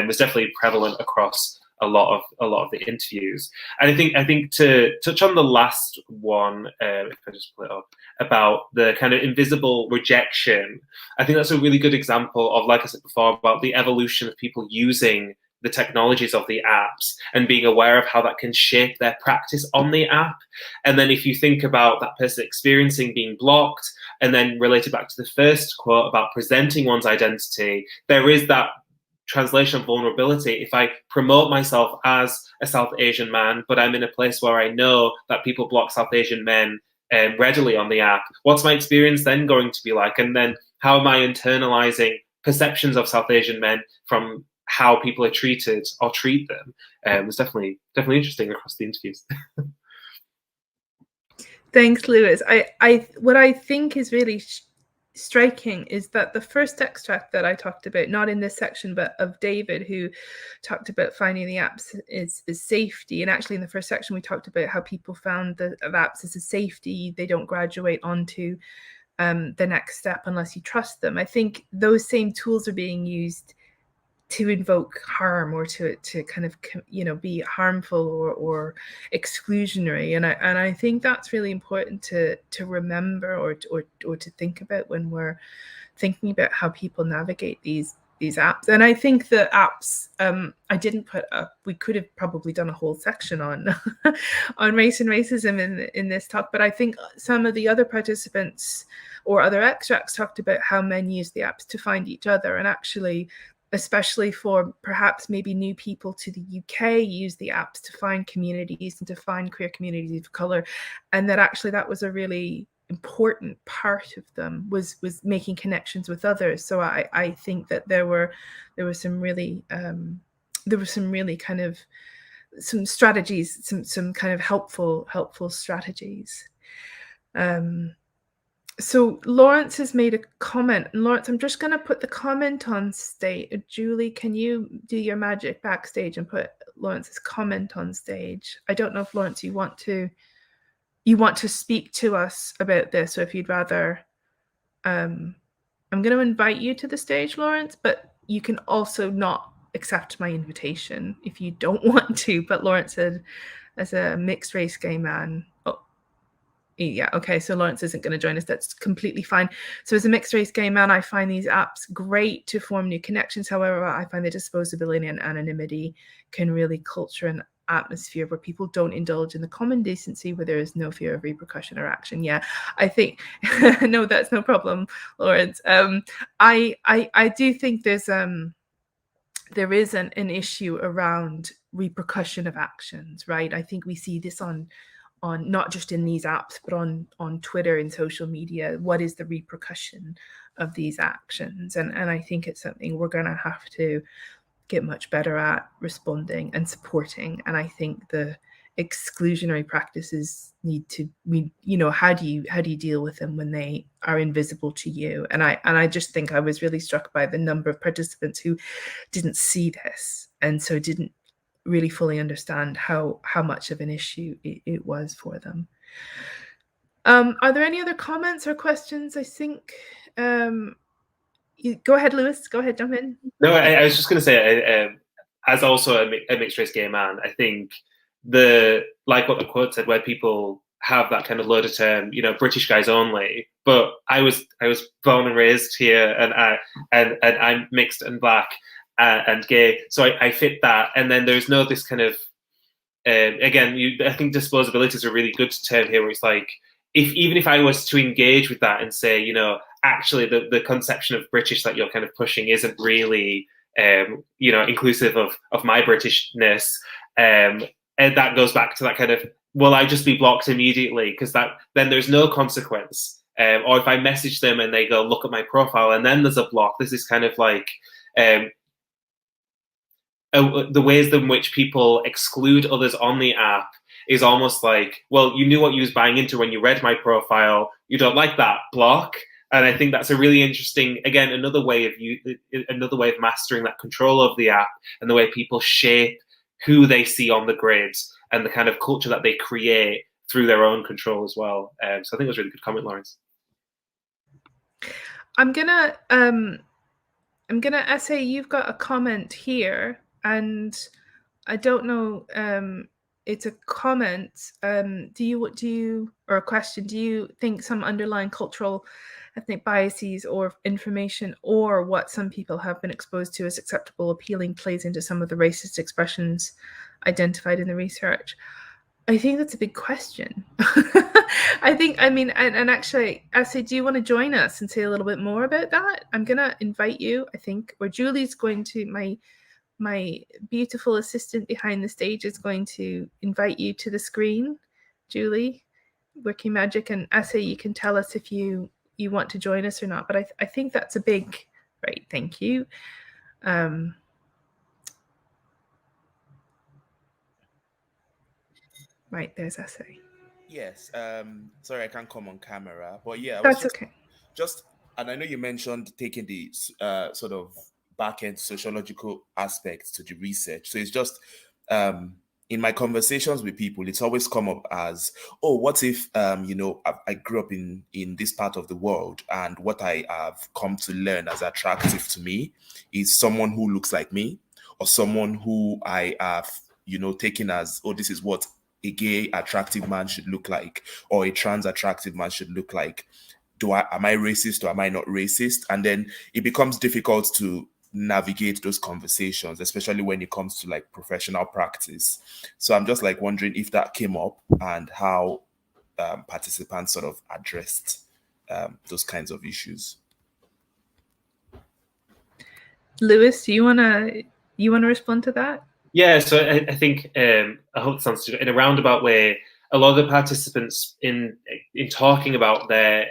was definitely prevalent across a lot of the interviews. And I think to touch on the last one, if I just pull it up, about the kind of invisible rejection, I think that's a really good example of, like I said before, about the evolution of people using the technologies of the apps and being aware of how that can shape their practice on the app. And then if you think about that person experiencing being blocked, and then related back to the first quote about presenting one's identity, there is that translation of vulnerability. If I promote myself as a South Asian man, but I'm in a place where I know that people block South Asian men readily on the app, what's my experience then going to be like? And then how am I internalizing perceptions of South Asian men from how people are treated or treat them? It's definitely interesting across the interviews. Thanks, Lewis. What I think is really striking is that the first extract that I talked about, not in this section, but of David, who talked about finding the apps is safety. And actually in the first section, we talked about how people found the apps as a safety. They don't graduate onto the next step unless you trust them. I think those same tools are being used to invoke harm, or to kind of, be harmful or exclusionary. And I think that's really important to remember or to think about when we're thinking about how people navigate these apps. And I think the apps, I didn't put up, we could have probably done a whole section on on race and racism in this talk, but I think some of the other participants or other extracts talked about how men use the apps to find each other, and actually, especially for perhaps maybe new people to the UK, use the apps to find communities and to find queer communities of colour. And that actually that was a really important part of them, was making connections with others. So I think that there were some really kind of some strategies, some kind of helpful strategies. So Lawrence has made a comment. And Lawrence, I'm just going to put the comment on stage. Julie, can you do your magic backstage and put Lawrence's comment on stage? I don't know if, Lawrence, you want to speak to us about this, or if you'd rather. I'm going to invite you to the stage, Lawrence, but you can also not accept my invitation if you don't want to. But Lawrence said, as a mixed race gay man, yeah, okay, so Lawrence isn't going to join us. That's completely fine. So as a mixed race gay man, I find these apps great to form new connections. However, I find the disposability and anonymity can really culture an atmosphere where people don't indulge in the common decency, where there is no fear of repercussion or action. Yeah, I think, no, that's no problem, Lawrence. I do think there is an issue around repercussion of actions, right? I think we see this on not just in these apps, but on Twitter and social media. What is the repercussion of these actions? And I think it's something we're going to have to get much better at responding and supporting. And I think the exclusionary practices need to, how do you deal with them when they are invisible to you? And I just think I was really struck by the number of participants who didn't see this, and so didn't really fully understand how much of an issue it was for them. Are there any other comments or questions? I think go ahead, Lewis. Go ahead, jump in. No, I was just going to say, as also a mixed race gay man, I think like what the quote said, where people have that kind of loaded term, British guys only. But I was born and raised here, and I'm mixed and black and gay, so I fit that. And then there's no this kind of again, I think disposability is a really good term here, where it's like, even if I was to engage with that and say, actually the conception of British that you're kind of pushing isn't really inclusive of my Britishness, and that goes back to that kind of, will I just be blocked immediately because then there's no consequence, or if I message them and they go look at my profile and then there's a block, this is kind of like the ways in which people exclude others on the app is almost like, well, you knew what you was buying into when you read my profile. You don't like that, block. And I think that's a really interesting, again, another way of mastering that control of the app and the way people shape who they see on the grid and the kind of culture that they create through their own control as well. So I think it was a really good comment, Lawrence. I'm gonna essay. You've got a comment here, and I don't know. It's a comment. Or a question? Do you think some underlying cultural, ethnic biases or information, or what some people have been exposed to as acceptable, appealing, plays into some of the racist expressions identified in the research? I think that's a big question. And actually, Essay, do you want to join us and say a little bit more about that? I'm going to invite you, I think, or Julie's going to, my beautiful assistant behind the stage is going to invite you to the screen. Julie, Working Magic, and Essay, you can tell us if you want to join us or not. But I think that's a big, right, thank you. Right, there's Essay. Yes. Sorry, I can't come on camera, but yeah, That's okay. And I know you mentioned taking the sort of back-end sociological aspects to the research. So it's just in my conversations with people, it's always come up as, oh, what if I grew up in this part of the world, and what I have come to learn as attractive to me is someone who looks like me, or someone who I have taken as, oh, this is what a gay attractive man should look like, or a trans attractive man should look like. Am I racist or am I not racist? And then it becomes difficult to navigate those conversations, especially when it comes to like professional practice. So I'm just like wondering if that came up and how participants sort of addressed those kinds of issues. Lewis, do you want to respond to that? Yeah, so I think I hope it sounds in a roundabout way. A lot of the participants in talking about their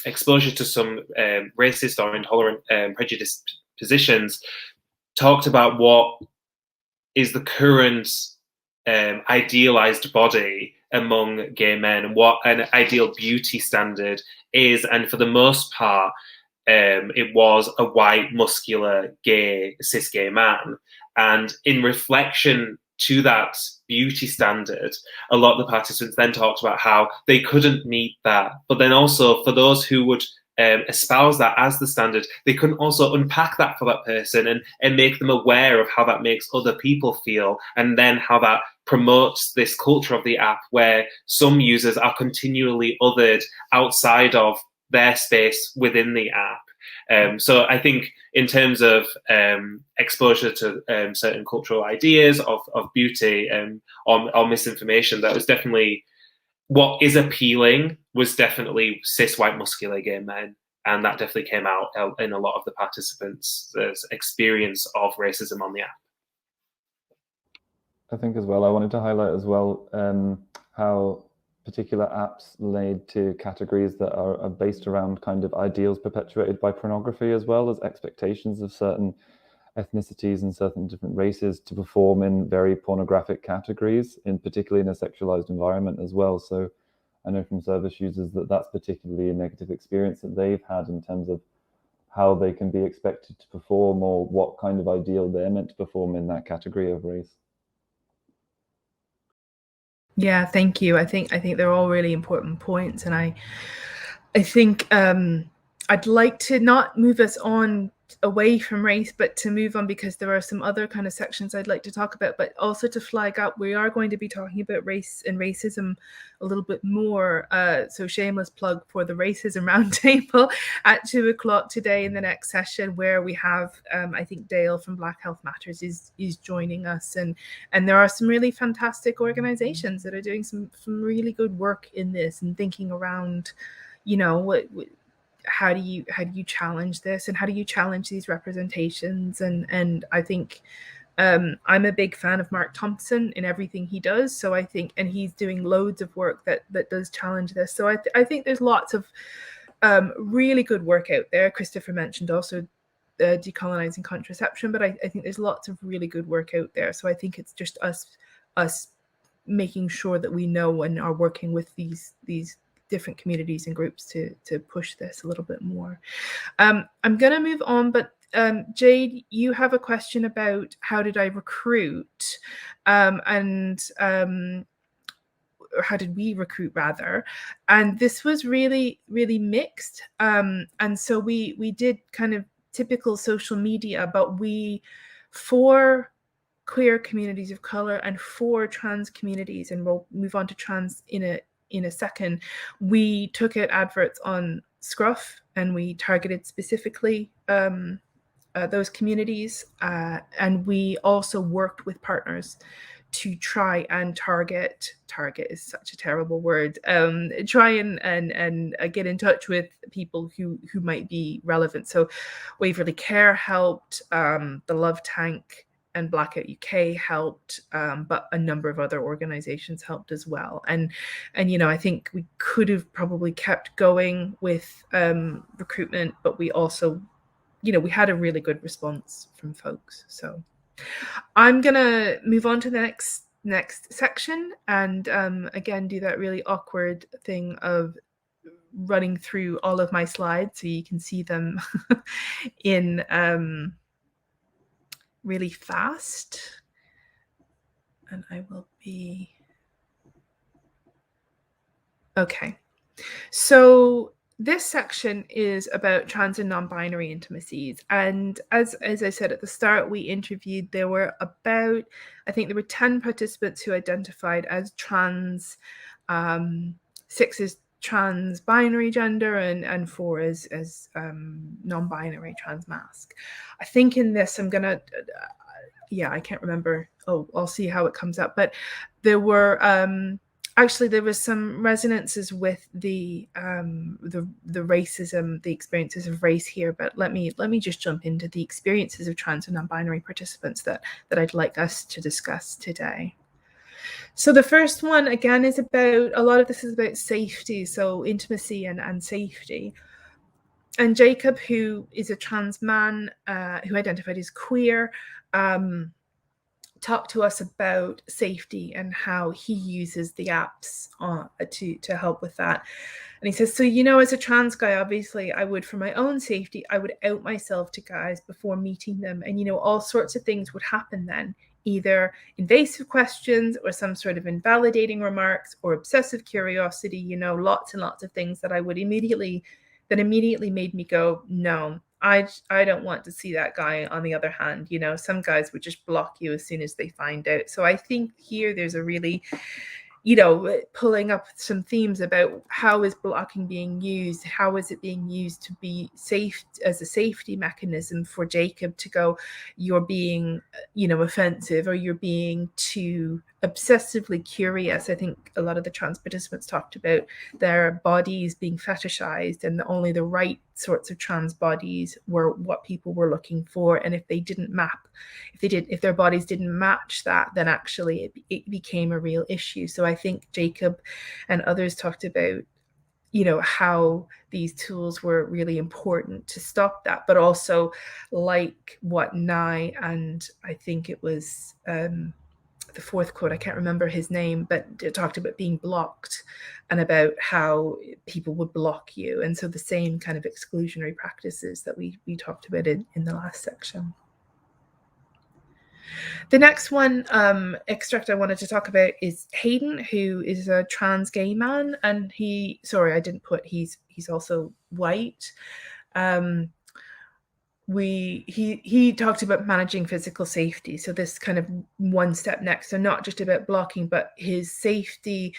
exposure to some racist or intolerant prejudiced positions talked about what is the current idealized body among gay men and what an ideal beauty standard is, and for the most part, it was a white, muscular, gay, cis gay man. And in reflection to that beauty standard, a lot of the participants then talked about how they couldn't meet that. But then also for those who would espouse that as the standard, they couldn't also unpack that for that person and make them aware of how that makes other people feel, and then how that promotes this culture of the app where some users are continually othered outside of their space within the app. So I think in terms of exposure to certain cultural ideas of beauty or misinformation, that was definitely what is appealing, was definitely cis white muscular gay men. And that definitely came out in a lot of the participants' experience of racism on the app. I think as well, I wanted to highlight as well how particular apps lead to categories that are based around kind of ideals perpetuated by pornography, as well as expectations of certain ethnicities and certain different races to perform in very pornographic categories, particularly in a sexualized environment as well. So I know from service users that that's particularly a negative experience that they've had in terms of how they can be expected to perform, or what kind of ideal they're meant to perform in that category of race. Yeah, thank you. I think they're all really important points, and I think I'd like to not move us on away from race, but to move on, because there are some other kind of sections I'd like to talk about, but also to flag up, we are going to be talking about race and racism a little bit more. So shameless plug for the Racism Roundtable at 2:00 today in the next session, where we have, I think Dale from Black Health Matters is joining us, and there are some really fantastic organizations that are doing some really good work in this and thinking around, how do you challenge this, and how do you challenge these representations? And I think I'm a big fan of Mark Thompson in everything he does. So I think, and he's doing loads of work that does challenge this. So I think there's lots of really good work out there. Christopher mentioned also decolonizing contraception, but I think there's lots of really good work out there. So I think it's just us making sure that we know and are working with these different communities and groups to push this a little bit more. I'm going to move on, but Jade, you have a question about how did I recruit, and or how did we recruit rather, and this was really mixed, and so we did kind of typical social media, but for queer communities of color and for trans communities, and we'll move on to trans in a second, we took out adverts on Scruff and we targeted specifically those communities, and we also worked with partners to try and target is such a terrible word, try and get in touch with people who might be relevant. So Waverley Care helped, the Love Tank and Blackout UK helped, but a number of other organizations helped as well. And I think we could have probably kept going with recruitment, but we also, we had a really good response from folks. So I'm gonna move on to the next section, and again do that really awkward thing of running through all of my slides so you can see them in really fast. And I will be okay. So this section is about trans and non-binary intimacies. And as I said at the start, we interviewed, there were about, I think there were 10 participants who identified as trans, 6 as trans binary gender, and 4 as non-binary trans masc. I think in this, I'm gonna, I can't remember. Oh, I'll see how it comes up. But there were, actually, there was some resonances with the racism, the experiences of race here. But let me just jump into the experiences of trans and non-binary participants that I'd like us to discuss today. So the first one, again, is about, a lot of this is about safety, so intimacy and safety. And Jacob, who is a trans man who identified as queer, talk to us about safety and how he uses the apps to help with that. And he says, so, as a trans guy, obviously I would, for my own safety, I would out myself to guys before meeting them. And, all sorts of things would happen then, either invasive questions or some sort of invalidating remarks or obsessive curiosity, lots and lots of things that immediately made me go, no, I don't want to see that guy. On the other hand, some guys would just block you as soon as they find out. So I think here there's a really, pulling up some themes about how is blocking being used? How is it being used to be safe as a safety mechanism for Jacob to go, you're being, offensive, or you're being too obsessively curious. I think a lot of the trans participants talked about their bodies being fetishized, and only the right sorts of trans bodies were what people were looking for. And if their bodies didn't match that, then actually it became a real issue. So I think Jacob and others talked about, how these tools were really important to stop that, but also like what Nye, and I think it was the fourth quote, I can't remember his name, but it talked about being blocked and about how people would block you. And so the same kind of exclusionary practices that we talked about in the last section. The next one extract I wanted to talk about is Hayden, who is a trans gay man, and he's also white. He talked about managing physical safety. So this kind of one step next. So not just about blocking, but his safety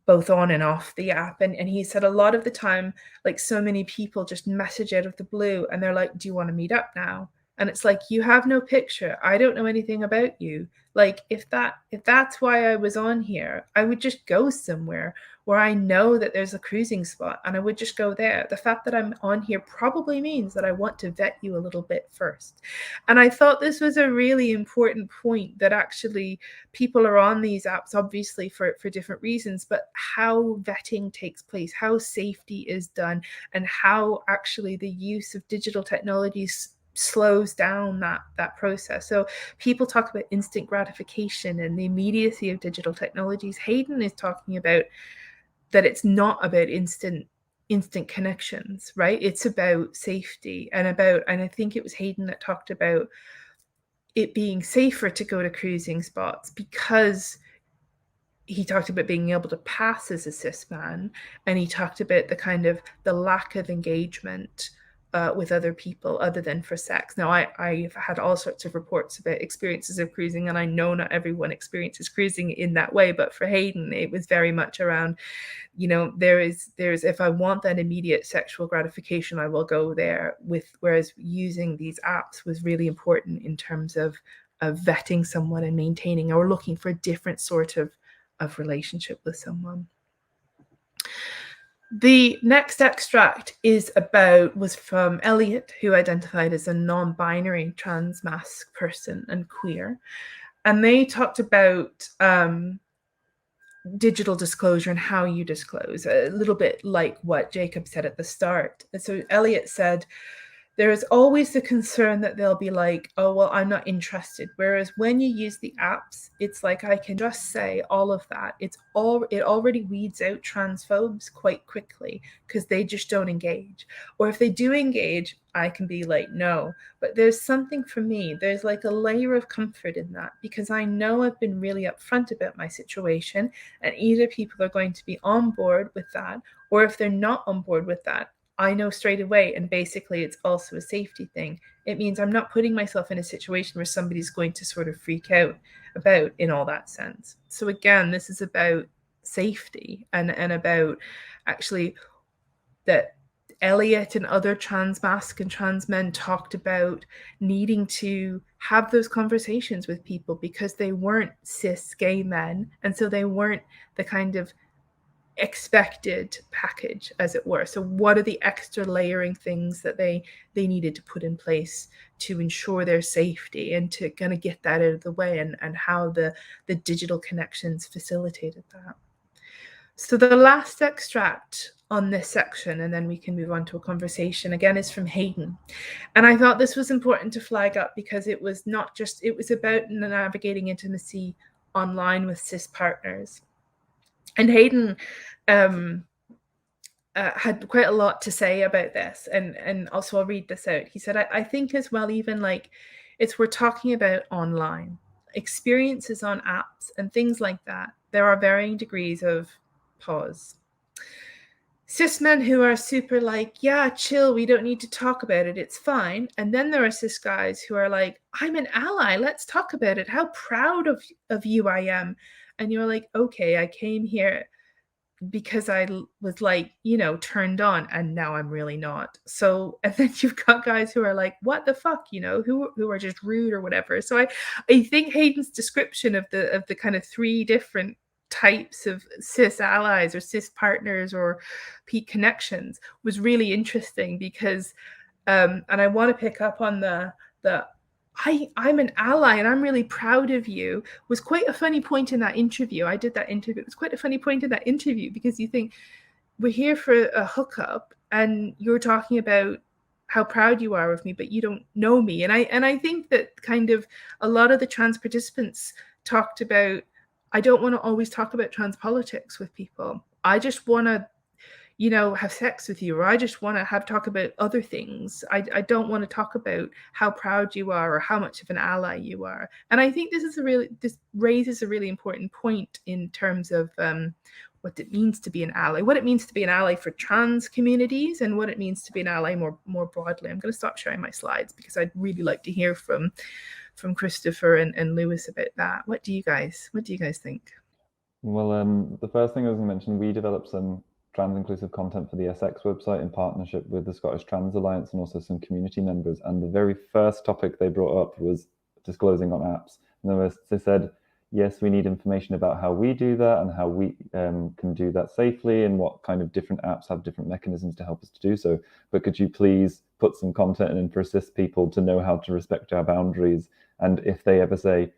both on and off the app. And he said a lot of the time, like, so many people just message out of the blue and they're like, do you want to meet up now? And it's like, you have no picture. I don't know anything about you. Like, if that's why I was on here, I would just go somewhere where I know that there's a cruising spot and I would just go there. The fact that I'm on here probably means that I want to vet you a little bit first. And I thought this was a really important point, that actually people are on these apps, obviously for different reasons, but how vetting takes place, how safety is done, and how actually the use of digital technologies slows down that process. So people talk about instant gratification and the immediacy of digital technologies. Hayden is talking about that it's not about instant connections, right? It's about safety and I think it was Hayden that talked about it being safer to go to cruising spots, because he talked about being able to pass as a cis man, and he talked about the lack of engagement with other people other than for sex. Now, I've had all sorts of reports about experiences of cruising, and I know not everyone experiences cruising in that way, but for Hayden, it was very much around, there's if I want that immediate sexual gratification, I will go there, whereas using these apps was really important in terms of vetting someone and maintaining or looking for a different sort of relationship with someone. The next extract was from Elliot, who identified as a non-binary trans-masc person and queer. And they talked about digital disclosure and how you disclose, a little bit like what Jacob said at the start. And so Elliot said, there is always the concern that they'll be like, oh, well, I'm not interested. Whereas when you use the apps, it's like I can just say all of that. It already weeds out transphobes quite quickly because they just don't engage. Or if they do engage, I can be like, no. But there's something for me. There's like a layer of comfort in that, because I know I've been really upfront about my situation, and either people are going to be on board with that, or if they're not on board with that, I know straight away. And basically it's also a safety thing. It means I'm not putting myself in a situation where somebody's going to sort of freak out about, in all that sense. So again, this is about safety and about actually that Elliot and other trans-masc and trans men talked about needing to have those conversations with people because they weren't cis gay men. And so they weren't the kind of expected package, as it were. So what are the extra layering things that they needed to put in place to ensure their safety and to kind of get that out of the way, and how the digital connections facilitated that. So the last extract on this section, and then we can move on to a conversation, again, is from Hayden. And I thought this was important to flag up because it was about navigating intimacy online with cis partners. And Hayden had quite a lot to say about this, and also I'll read this out. He said, I think as well, even like we're talking about online experiences on apps and things like that, there are varying degrees of pause. Cis men who are super like, yeah, chill, we don't need to talk about it, it's fine. And then there are cis guys who are like, I'm an ally, let's talk about it, how proud of you I am. And you're like, okay, I came here because I was like, turned on, and now I'm really not. So, and then you've got guys who are like, what the fuck, who are just rude or whatever. So I think Hayden's description of the kind of three different types of cis allies or cis partners or peak connections was really interesting, because and I want to pick up on the I'm an ally and I'm really proud of you was quite a funny point in that interview. I did that interview. It was quite a funny point in that interview, because you think, we're here for a hookup and you're talking about how proud you are of me, but you don't know me. And I think that kind of a lot of the trans participants talked about, I don't want to always talk about trans politics with people. I just want to have sex with you, or I just want to talk about other things. I don't want to talk about how proud you are or how much of an ally you are. And I think this raises a really important point in terms of what it means to be an ally, what it means to be an ally for trans communities, and what it means to be an ally more broadly. I'm going to stop sharing my slides because I'd really like to hear from Christopher and Lewis about that. What do you guys think? Well, the first thing I was going to mention, we developed some trans inclusive content for the SX website in partnership with the Scottish Trans Alliance and also some community members. And the very first topic they brought up was disclosing on apps. And they said, yes, we need information about how we do that and how we can do that safely, and what kind of different apps have different mechanisms to help us to do so. But could you please put some content in for cis people to know how to respect our boundaries? And if they ever say,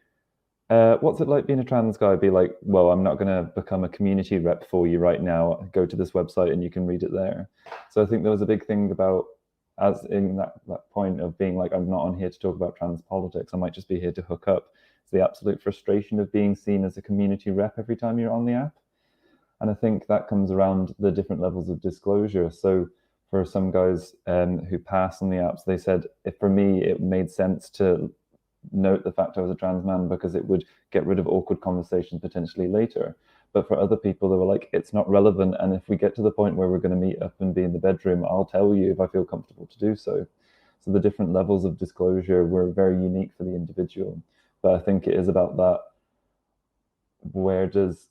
what's it like being a trans guy? Be like, well, I'm not going to become a community rep for you right now. Go to this website and you can read it there. So I think there was a big thing about, as in that point of being like, I'm not on here to talk about trans politics. I might just be here to hook up. It's the absolute frustration of being seen as a community rep every time you're on the app. And I think that comes around the different levels of disclosure. So for some guys who pass on the apps, they said, for me, it made sense to note the fact I was a trans man because it would get rid of awkward conversations potentially later. But for other people, they were like, it's not relevant. And if we get to the point where we're going to meet up and be in the bedroom, I'll tell you if I feel comfortable to do so. So the different levels of disclosure were very unique for the individual. But I think it is about that. Where does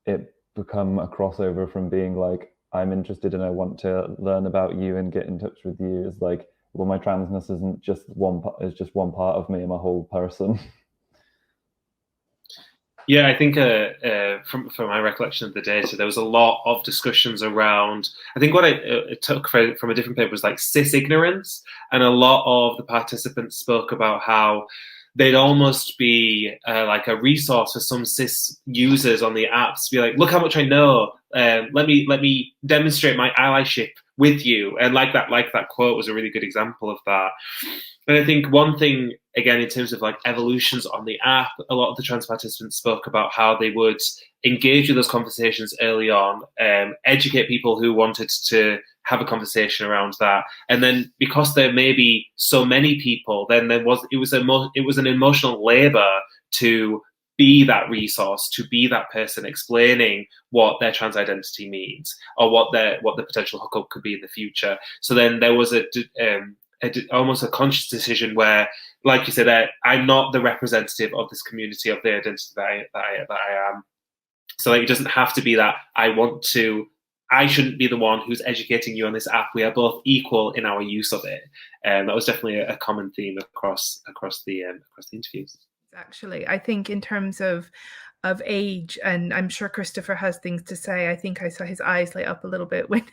it become a crossover from being like, I'm interested and I want to learn about you and get in touch with you, is like, well, my transness isn't just one part of me, I'm a whole person. Yeah, I think from my recollection of the data, there was a lot of discussions around, I think what I took from a different paper was like cis ignorance, and a lot of the participants spoke about how they'd almost be like a resource for some cis users on the apps to be like, look how much I know, let me demonstrate my allyship with you. And like that quote was a really good example of that. And I think one thing, again, in terms of like evolutions on the app, a lot of the trans participants spoke about how they would engage with those conversations early on, educate people who wanted to have a conversation around that. And then because there may be so many people, then it was an emotional labor to be that resource, to be that person explaining what their trans identity means or what the potential hookup could be in the future. So then there was almost a conscious decision where, like you said, I'm not the representative of this community, of the identity that I am. So like, it doesn't have to be that I shouldn't be the one who's educating you on this app. We are both equal in our use of it. And that was definitely a common theme across the interviews. Actually, I think in terms of age, and I'm sure Christopher has things to say. I think I saw his eyes light up a little bit when,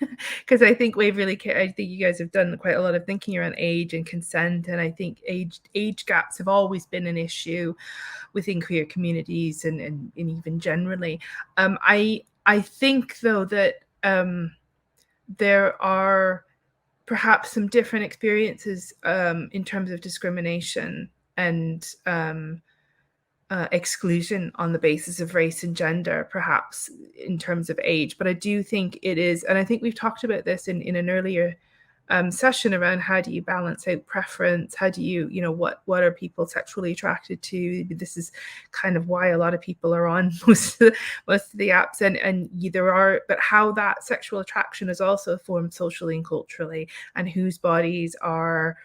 because I think I think you guys have done quite a lot of thinking around age and consent, and I think age gaps have always been an issue within queer communities and even generally. I think though that there are perhaps some different experiences in terms of discrimination and exclusion on the basis of race and gender, perhaps in terms of age. But I do think it is, and I think we've talked about this in an earlier session around how do you balance out preference? How do you what are people sexually attracted to? This is kind of why a lot of people are on most of the apps, and there are, but how that sexual attraction is also formed socially and culturally, and whose bodies are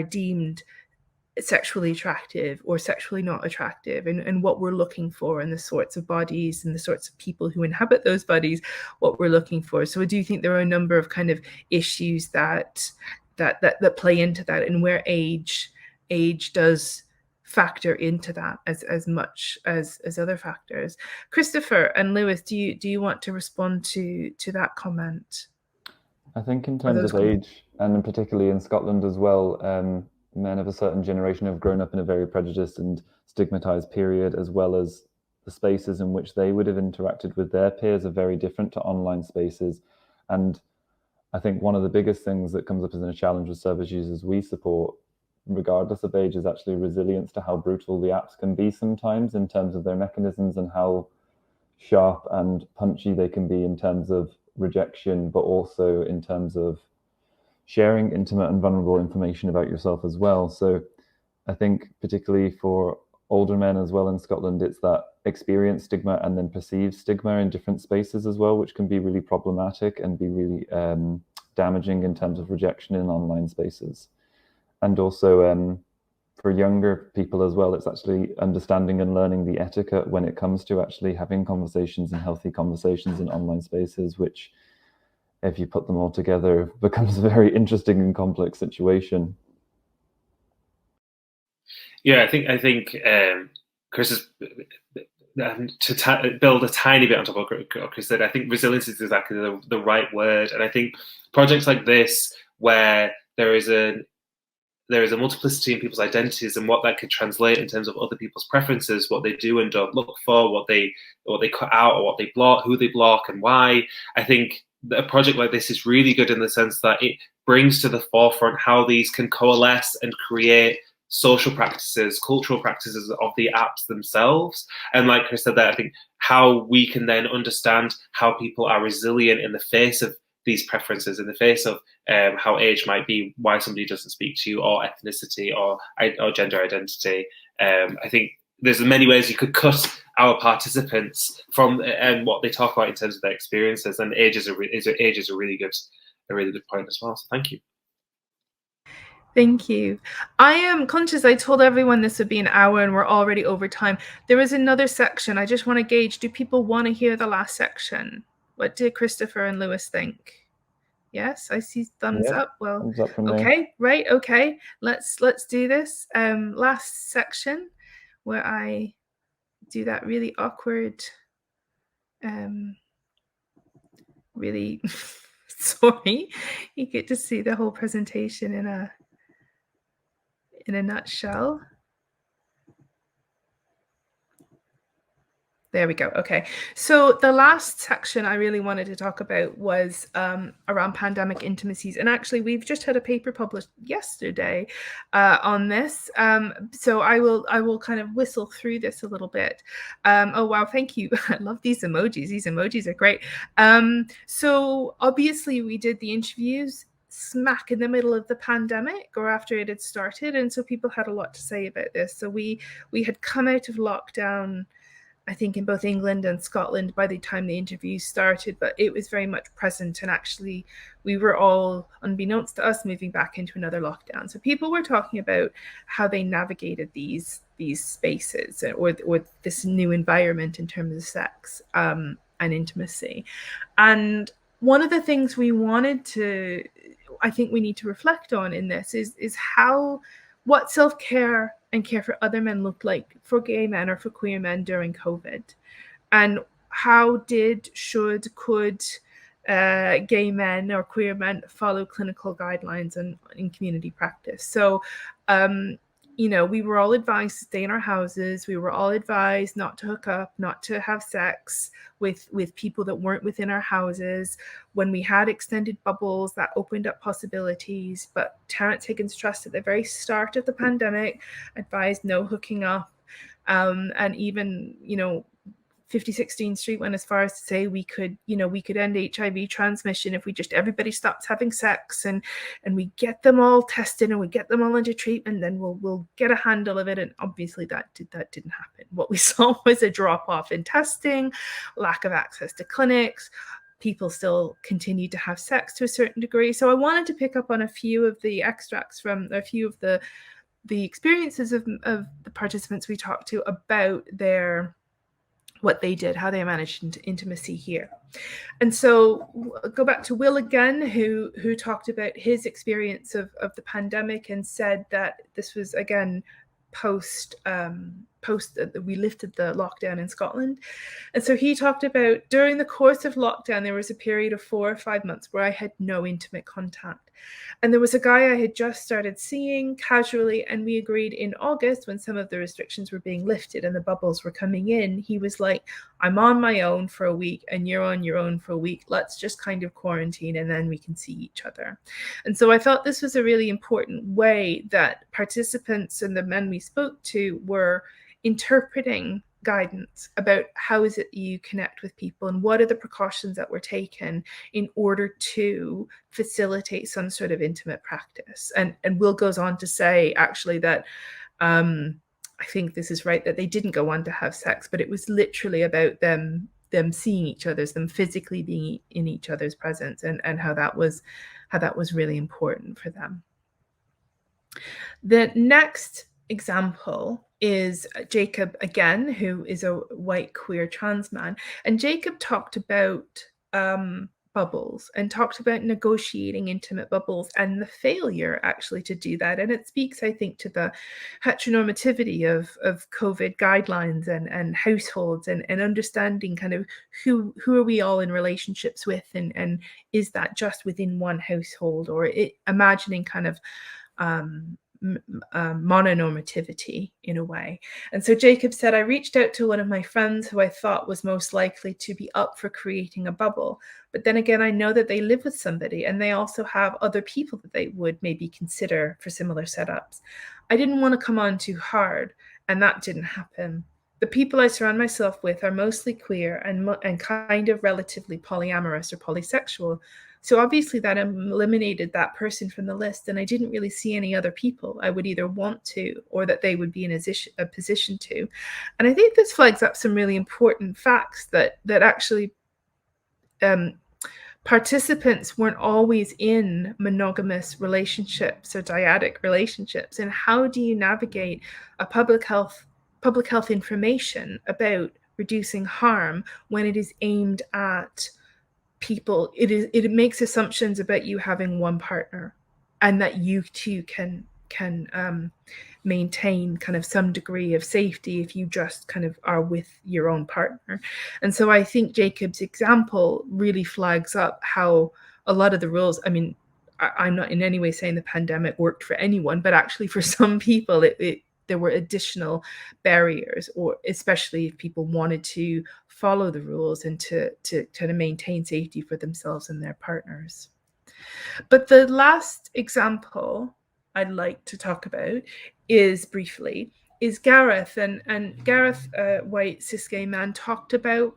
deemed sexually attractive or sexually not attractive, and what we're looking for, and the sorts of bodies and the sorts of people who inhabit those bodies, what we're looking for. So I do think there are a number of kind of issues that play into that, and where age does factor into that as much as other factors. Christopher and Lewis, do you want to respond to that comment? I think in terms of age, and particularly in Scotland as well, men of a certain generation have grown up in a very prejudiced and stigmatized period, as well as the spaces in which they would have interacted with their peers are very different to online spaces. And I think one of the biggest things that comes up as a challenge with service users we support, regardless of age, is actually resilience to how brutal the apps can be sometimes in terms of their mechanisms and how sharp and punchy they can be in terms of rejection, but also in terms of sharing intimate and vulnerable information about yourself as well. So I think particularly for older men as well in Scotland, it's that experienced stigma and then perceived stigma in different spaces as well, which can be really problematic and be really damaging in terms of rejection in online spaces. And also for younger people as well, it's actually understanding and learning the etiquette when it comes to actually having conversations and healthy conversations in online spaces, which, if you put them all together, becomes a very interesting and complex situation. Yeah, I think Chris is to build a tiny bit on top of what Chris said. I think resilience is exactly the right word, and I think projects like this, where there is a multiplicity in people's identities and what that could translate in terms of other people's preferences, what they do and don't look for, what they cut out or what they block, who they block and why. I think a project like this is really good in the sense that it brings to the forefront how these can coalesce and create social practices, cultural practices of the apps themselves. And like Chris said there, I think how we can then understand how people are resilient in the face of these preferences, in the face of how age might be, why somebody doesn't speak to you, or ethnicity, or gender identity. I think there's many ways you could cut our participants from and what they talk about in terms of their experiences, and age is a really good point as well. So thank you. Thank you. I am conscious I told everyone this would be an hour and we're already over time. There is another section. I just want to gauge, do people want to hear the last section? What did Christopher and Lewis think? Yes, I see thumbs up. Well, thumbs up from okay, me. right, okay. Let's do this. Last section where I do that really awkward, really sorry. You get to see the whole presentation in a nutshell. There we go. Okay. So the last section I really wanted to talk about was around pandemic intimacies. And actually, we've just had a paper published yesterday on this. So I will kind of whistle through this a little bit. Oh, wow. Thank you. I love these emojis. These emojis are great. So obviously, we did the interviews smack in the middle of the pandemic or after it had started. And so people had a lot to say about this. So we had come out of lockdown, I think, in both England and Scotland by the time the interviews started, but it was very much present. And actually, we were all, unbeknownst to us, moving back into another lockdown. So people were talking about how they navigated these spaces or this new environment in terms of sex and intimacy. And one of the things we wanted to, I think we need to reflect on in this is what self-care and care for other men looked like for gay men or for queer men during COVID, and how could gay men or queer men follow clinical guidelines and in community practice. So, we were all advised to stay in our houses. We were all advised not to hook up, not to have sex with people that weren't within our houses. When we had extended bubbles, that opened up possibilities. But Terence Higgins Trust at the very start of the pandemic advised no hooking up. And even, 5016 Street went as far as to say we could end HIV transmission if everybody stops having sex and we get them all tested and we get them all into treatment, then we'll get a handle of it. And obviously that didn't happen. What we saw was a drop off in testing, lack of access to clinics. People still continue to have sex to a certain degree. So I wanted to pick up on a few of the extracts from a few of the experiences of the participants we talked to about what they did, how they managed intimacy here. And so go back to Will again, who talked about his experience of the pandemic and said that this was, again, post we lifted the lockdown in Scotland. And so he talked about during the course of lockdown, there was a period of 4 or 5 months where I had no intimate contact. And there was a guy I had just started seeing casually, and we agreed in August when some of the restrictions were being lifted and the bubbles were coming in, he was like, I'm on my own for a week and you're on your own for a week. Let's just kind of quarantine and then we can see each other. And so I thought this was a really important way that participants and the men we spoke to were interpreting guidance about how is it you connect with people and what are the precautions that were taken in order to facilitate some sort of intimate practice. And Will goes on to say actually that I think this is right, that they didn't go on to have sex, but it was literally about them seeing each other's, them physically being in each other's presence, and how that was really important for them. The next example is Jacob again, who is a white queer trans man. And Jacob talked about bubbles and talked about negotiating intimate bubbles and the failure actually to do that. And it speaks, I think, to the heteronormativity of COVID guidelines and households and understanding kind of who are we all in relationships with, and is that just within one household, or imagining kind of mononormativity in a way. And so Jacob said, I reached out to one of my friends who I thought was most likely to be up for creating a bubble. But then again, I know that they live with somebody and they also have other people that they would maybe consider for similar setups. I didn't want to come on too hard, and that didn't happen. The people I surround myself with are mostly queer and kind of relatively polyamorous or polysexual. So obviously that eliminated that person from the list, and I didn't really see any other people I would either want to or that they would be in a position to. And I think this flags up some really important facts that actually participants weren't always in monogamous relationships or dyadic relationships. And how do you navigate a public health information about reducing harm when it is aimed at people? It makes assumptions about you having one partner, and that you too can maintain kind of some degree of safety if you just kind of are with your own partner. And so I think Jacob's example really flags up how a lot of the rules, I mean, I'm not in any way saying the pandemic worked for anyone, but actually for some people there were additional barriers, or especially if people wanted to follow the rules and to kind of maintain safety for themselves and their partners. But the last example I'd like to talk about is Gareth. And Gareth, white cis gay man, talked about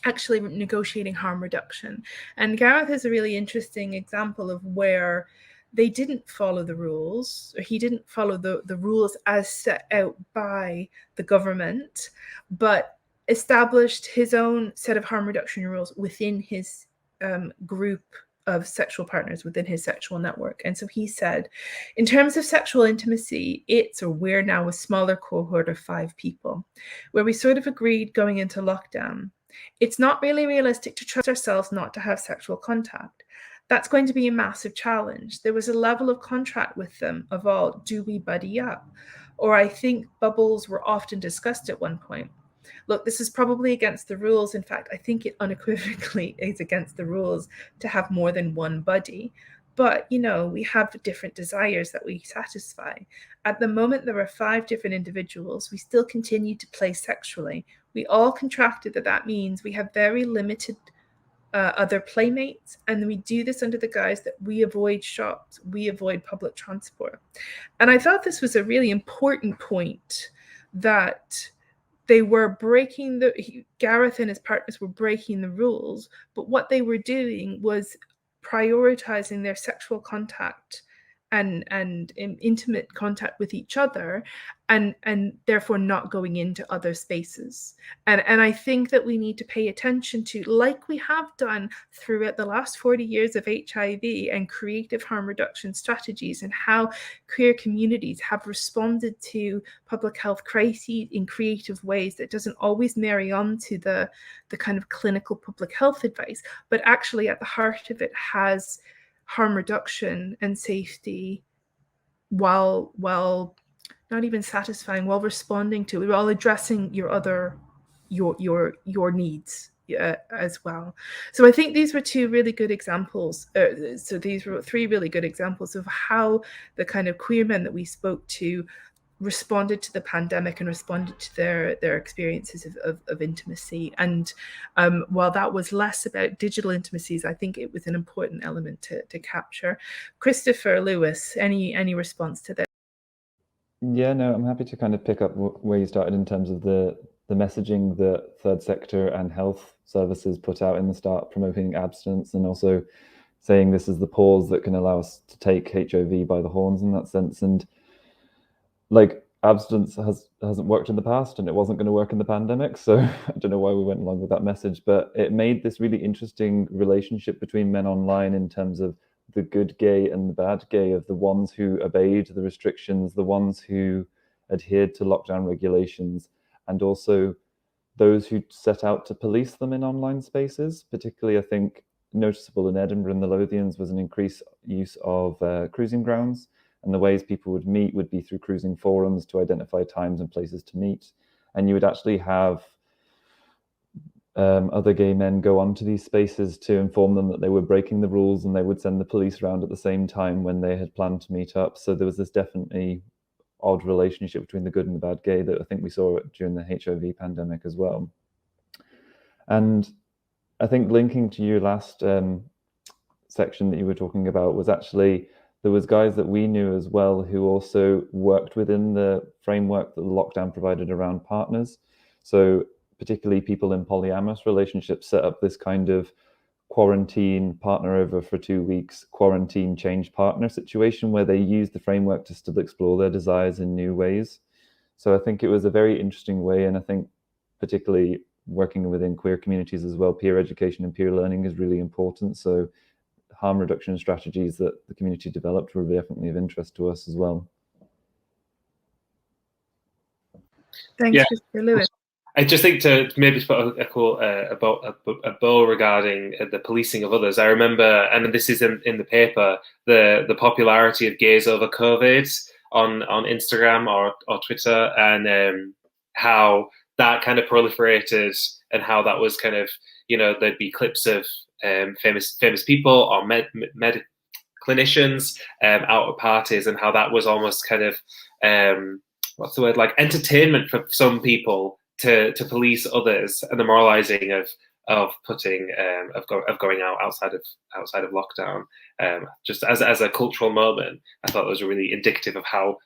actually negotiating harm reduction. And Gareth is a really interesting example of where they didn't follow the rules, or he didn't follow the rules as set out by the government, but established his own set of harm reduction rules within his group of sexual partners, within his sexual network. And so he said, in terms of sexual intimacy, we're now a smaller cohort of 5 people, where we sort of agreed going into lockdown, it's not really realistic to trust ourselves not to have sexual contact. That's going to be a massive challenge. There was a level of contract with them of all, do we buddy up? Or I think bubbles were often discussed at one point. Look, this is probably against the rules. In fact, I think it unequivocally is against the rules to have more than one buddy. But, we have different desires that we satisfy. At the moment, there are 5 different individuals. We still continue to play sexually. We all contracted that means we have very limited other playmates, and we do this under the guise that we avoid shops, we avoid public transport. And I thought this was a really important point, that they were Gareth and his partners were breaking the rules, but what they were doing was prioritizing their sexual contact and intimate contact with each other, and therefore not going into other spaces. And I think that we need to pay attention to, like we have done throughout the last 40 years of HIV and creative harm reduction strategies, and how queer communities have responded to public health crises in creative ways that doesn't always marry on to the kind of clinical public health advice, but actually at the heart of it has harm reduction and safety, while not even satisfying, while responding to it, while addressing your needs as well. So I think these were 2 really good examples. So these were 3 really good examples of how the kind of queer men that we spoke to responded to the pandemic and responded to their experiences of intimacy. And while that was less about digital intimacies, I think it was an important element to capture. Christopher, Lewis, any response to this? Yeah, no, I'm happy to kind of pick up where you started in terms of the messaging that third sector and health services put out in the start, promoting abstinence, and also saying this is the pause that can allow us to take HIV by the horns in that sense. And like, abstinence hasn't worked in the past, and it wasn't going to work in the pandemic. So I don't know why we went along with that message, but it made this really interesting relationship between men online in terms of the good gay and the bad gay, of the ones who obeyed the restrictions, the ones who adhered to lockdown regulations, and also those who set out to police them in online spaces. Particularly, I think, noticeable in Edinburgh and the Lothians was an increased use of cruising grounds, and the ways people would meet would be through cruising forums to identify times and places to meet. And you would actually have other gay men go onto these spaces to inform them that they were breaking the rules, and they would send the police around at the same time when they had planned to meet up. So there was this definitely odd relationship between the good and the bad gay that I think we saw during the HIV pandemic as well. And I think linking to your last section that you were talking about was actually there was guys that we knew as well who also worked within the framework that the lockdown provided around partners. So particularly people in polyamorous relationships set up this kind of quarantine, partner over for 2 weeks, quarantine, change partner situation where they use the framework to still explore their desires in new ways. So I think it was a very interesting way, and I think particularly working within queer communities as well, peer education and peer learning is really important. So harm reduction strategies that the community developed were definitely of interest to us as well. Thanks, Mr. Lewis. I just think to maybe put a bow regarding the policing of others. I remember, and this is in the paper, the popularity of gays over COVID on Instagram or Twitter, and how that kind of proliferated, and how that was kind of, there'd be clips of famous people or clinicians out at parties, and how that was almost kind of what's the word, like entertainment for some people to police others, and the moralizing of putting of going out outside of lockdown. Just as a cultural moment, I thought it was really indicative of how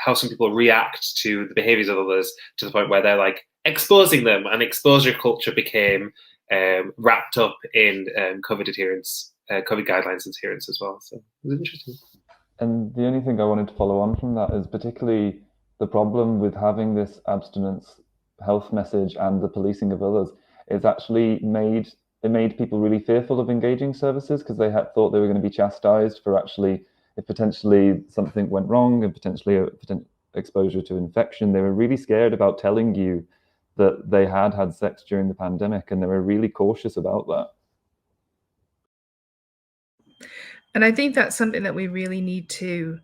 how some people react to the behaviours of others, to the point where they're like exposing them, and exposure culture became wrapped up in COVID adherence, COVID guidelines adherence as well. So it was interesting. And the only thing I wanted to follow on from that is particularly the problem with having this abstinence health message and the policing of others is actually made people really fearful of engaging services, because they had thought they were going to be chastised for actually, if potentially something went wrong and potentially exposure to infection. They were really scared about telling you that they had sex during the pandemic, and they were really cautious about that. And I think that's something that we really need to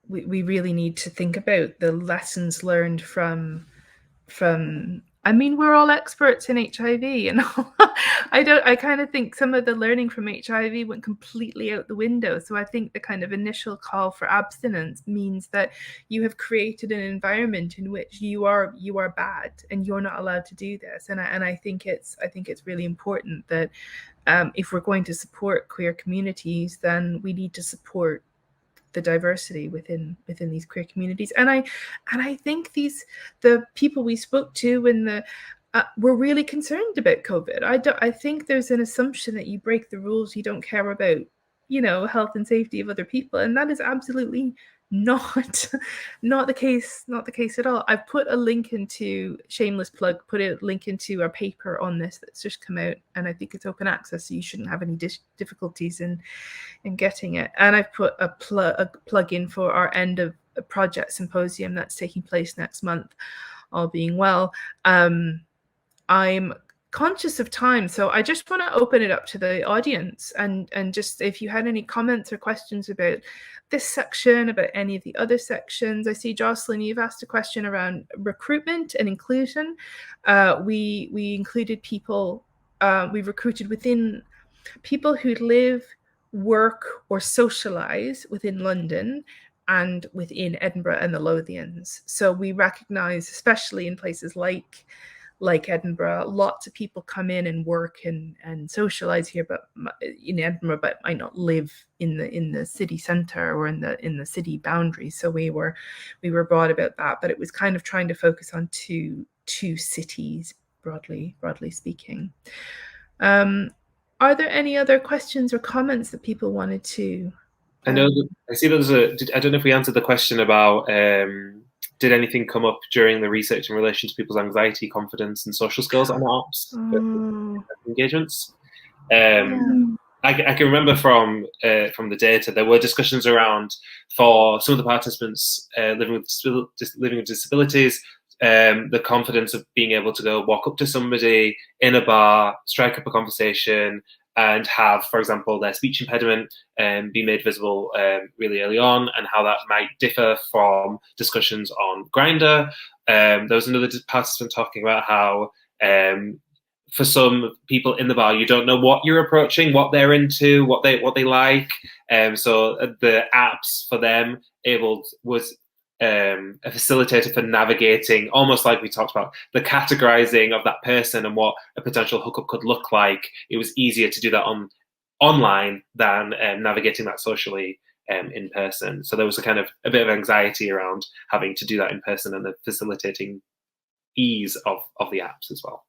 we really need to think about, the lessons learned from I mean, we're all experts in HIV, and I kind of think some of the learning from HIV went completely out the window. So I think the kind of initial call for abstinence means that you have created an environment in which you are bad, and you're not allowed to do this. And I think it's really important that if we're going to support queer communities, then we need to support the diversity within these queer communities. And I think the people we spoke to were really concerned about COVID. I think there's an assumption that you break the rules, you don't care about health and safety of other people, and that is absolutely not the case at all. I've put a link into, shameless plug, put a link into a paper on this that's just come out, and I think it's open access, so you shouldn't have any difficulties in getting it. And I've put a plug in for our end of a project symposium that's taking place next month, all being well. I'm conscious of time, so I just want to open it up to the audience, and just if you had any comments or questions about this section, about any of the other sections. I see, Jocelyn, you've asked a question around recruitment and inclusion. We included people, we recruited within people who live, work, or socialize within London and within Edinburgh and the Lothians. So we recognize, especially in places like Edinburgh, lots of people come in and work and socialize here, but in Edinburgh, but might not live in the city centre or in the city boundaries. So we were broad about that, but it was kind of trying to focus on two cities, broadly speaking. Are there any other questions or comments that people wanted to? I know that I see there's I don't know if we answered the question about did anything come up during the research in relation to people's anxiety, confidence, and social skills on apps engagements? I can remember from the data, there were discussions around, for some of the participants living with disabilities, the confidence of being able to go walk up to somebody in a bar, strike up a conversation, and have, for example, their speech impediment be made visible really early on, and how that might differ from discussions on Grindr. There was another participant talking about how for some people in the bar, you don't know what you're approaching, what they're into, what they like. So the apps for them was a facilitator for navigating, almost like we talked about, the categorizing of that person and what a potential hookup could look like. It was easier to do that on online than navigating that socially in person. So there was a bit of anxiety around having to do that in person and the facilitating ease of the apps as well.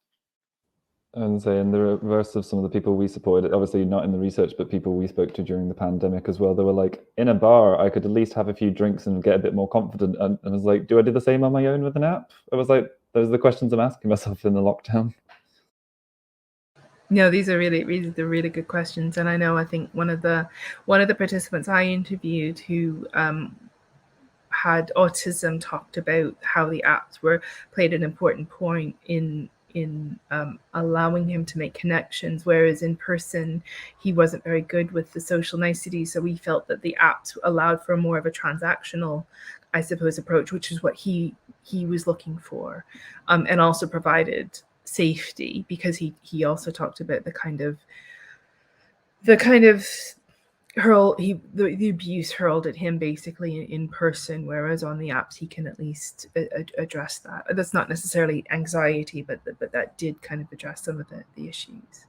And say in the reverse of some of the people we supported, obviously not in the research, but people we spoke to during the pandemic as well, they were like, in a bar, I could at least have a few drinks and get a bit more confident. And I was like, do I do the same on my own with an app? I was like, those are the questions I'm asking myself in the lockdown. No, these are really good questions. And I think one of the participants I interviewed who had autism talked about how the apps played an important point in allowing him to make connections, whereas in person he wasn't very good with the social niceties. So we felt that the apps allowed for more of a transactional, I suppose, approach, which is what he was looking for, and also provided safety, because he also talked about the kind of the abuse hurled at him basically in person, whereas on the apps he can at least address that. That's not necessarily anxiety, but that did kind of address some of the issues.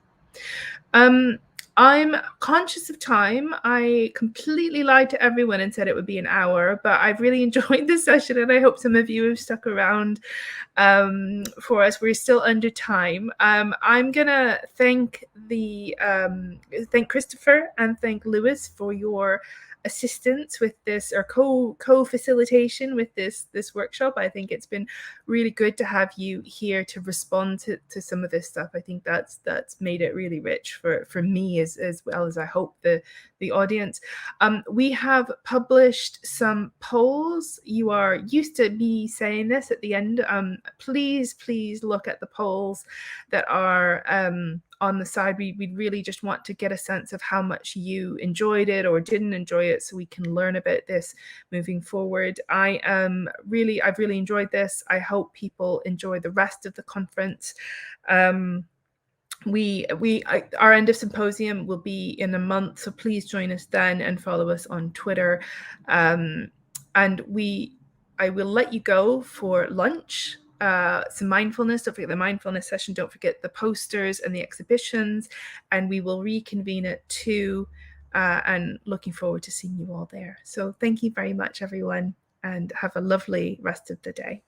I'm conscious of time. I completely lied to everyone and said it would be an hour, but I've really enjoyed this session, and I hope some of you have stuck around for us. We're still under time. I'm gonna thank Christopher and thank Lewis for your assistance with this, or co-facilitation with this workshop. I think it's been really good to have you here to respond to some of this stuff. I think that's made it really rich for me as well as I hope the audience. We have published some polls. You are used to me saying this at the end. Please look at the polls that are on the side. We'd really just want to get a sense of how much you enjoyed it or didn't enjoy it, so we can learn about this moving forward. I've really enjoyed this. I hope people enjoy the rest of the conference. Our end of symposium will be in a month, so please join us then and follow us on Twitter. And I will let you go for lunch. Some mindfulness. Don't forget the mindfulness session. Don't forget the posters and the exhibitions, and we will reconvene at 2. And looking forward to seeing you all there. So thank you very much, everyone, and have a lovely rest of the day.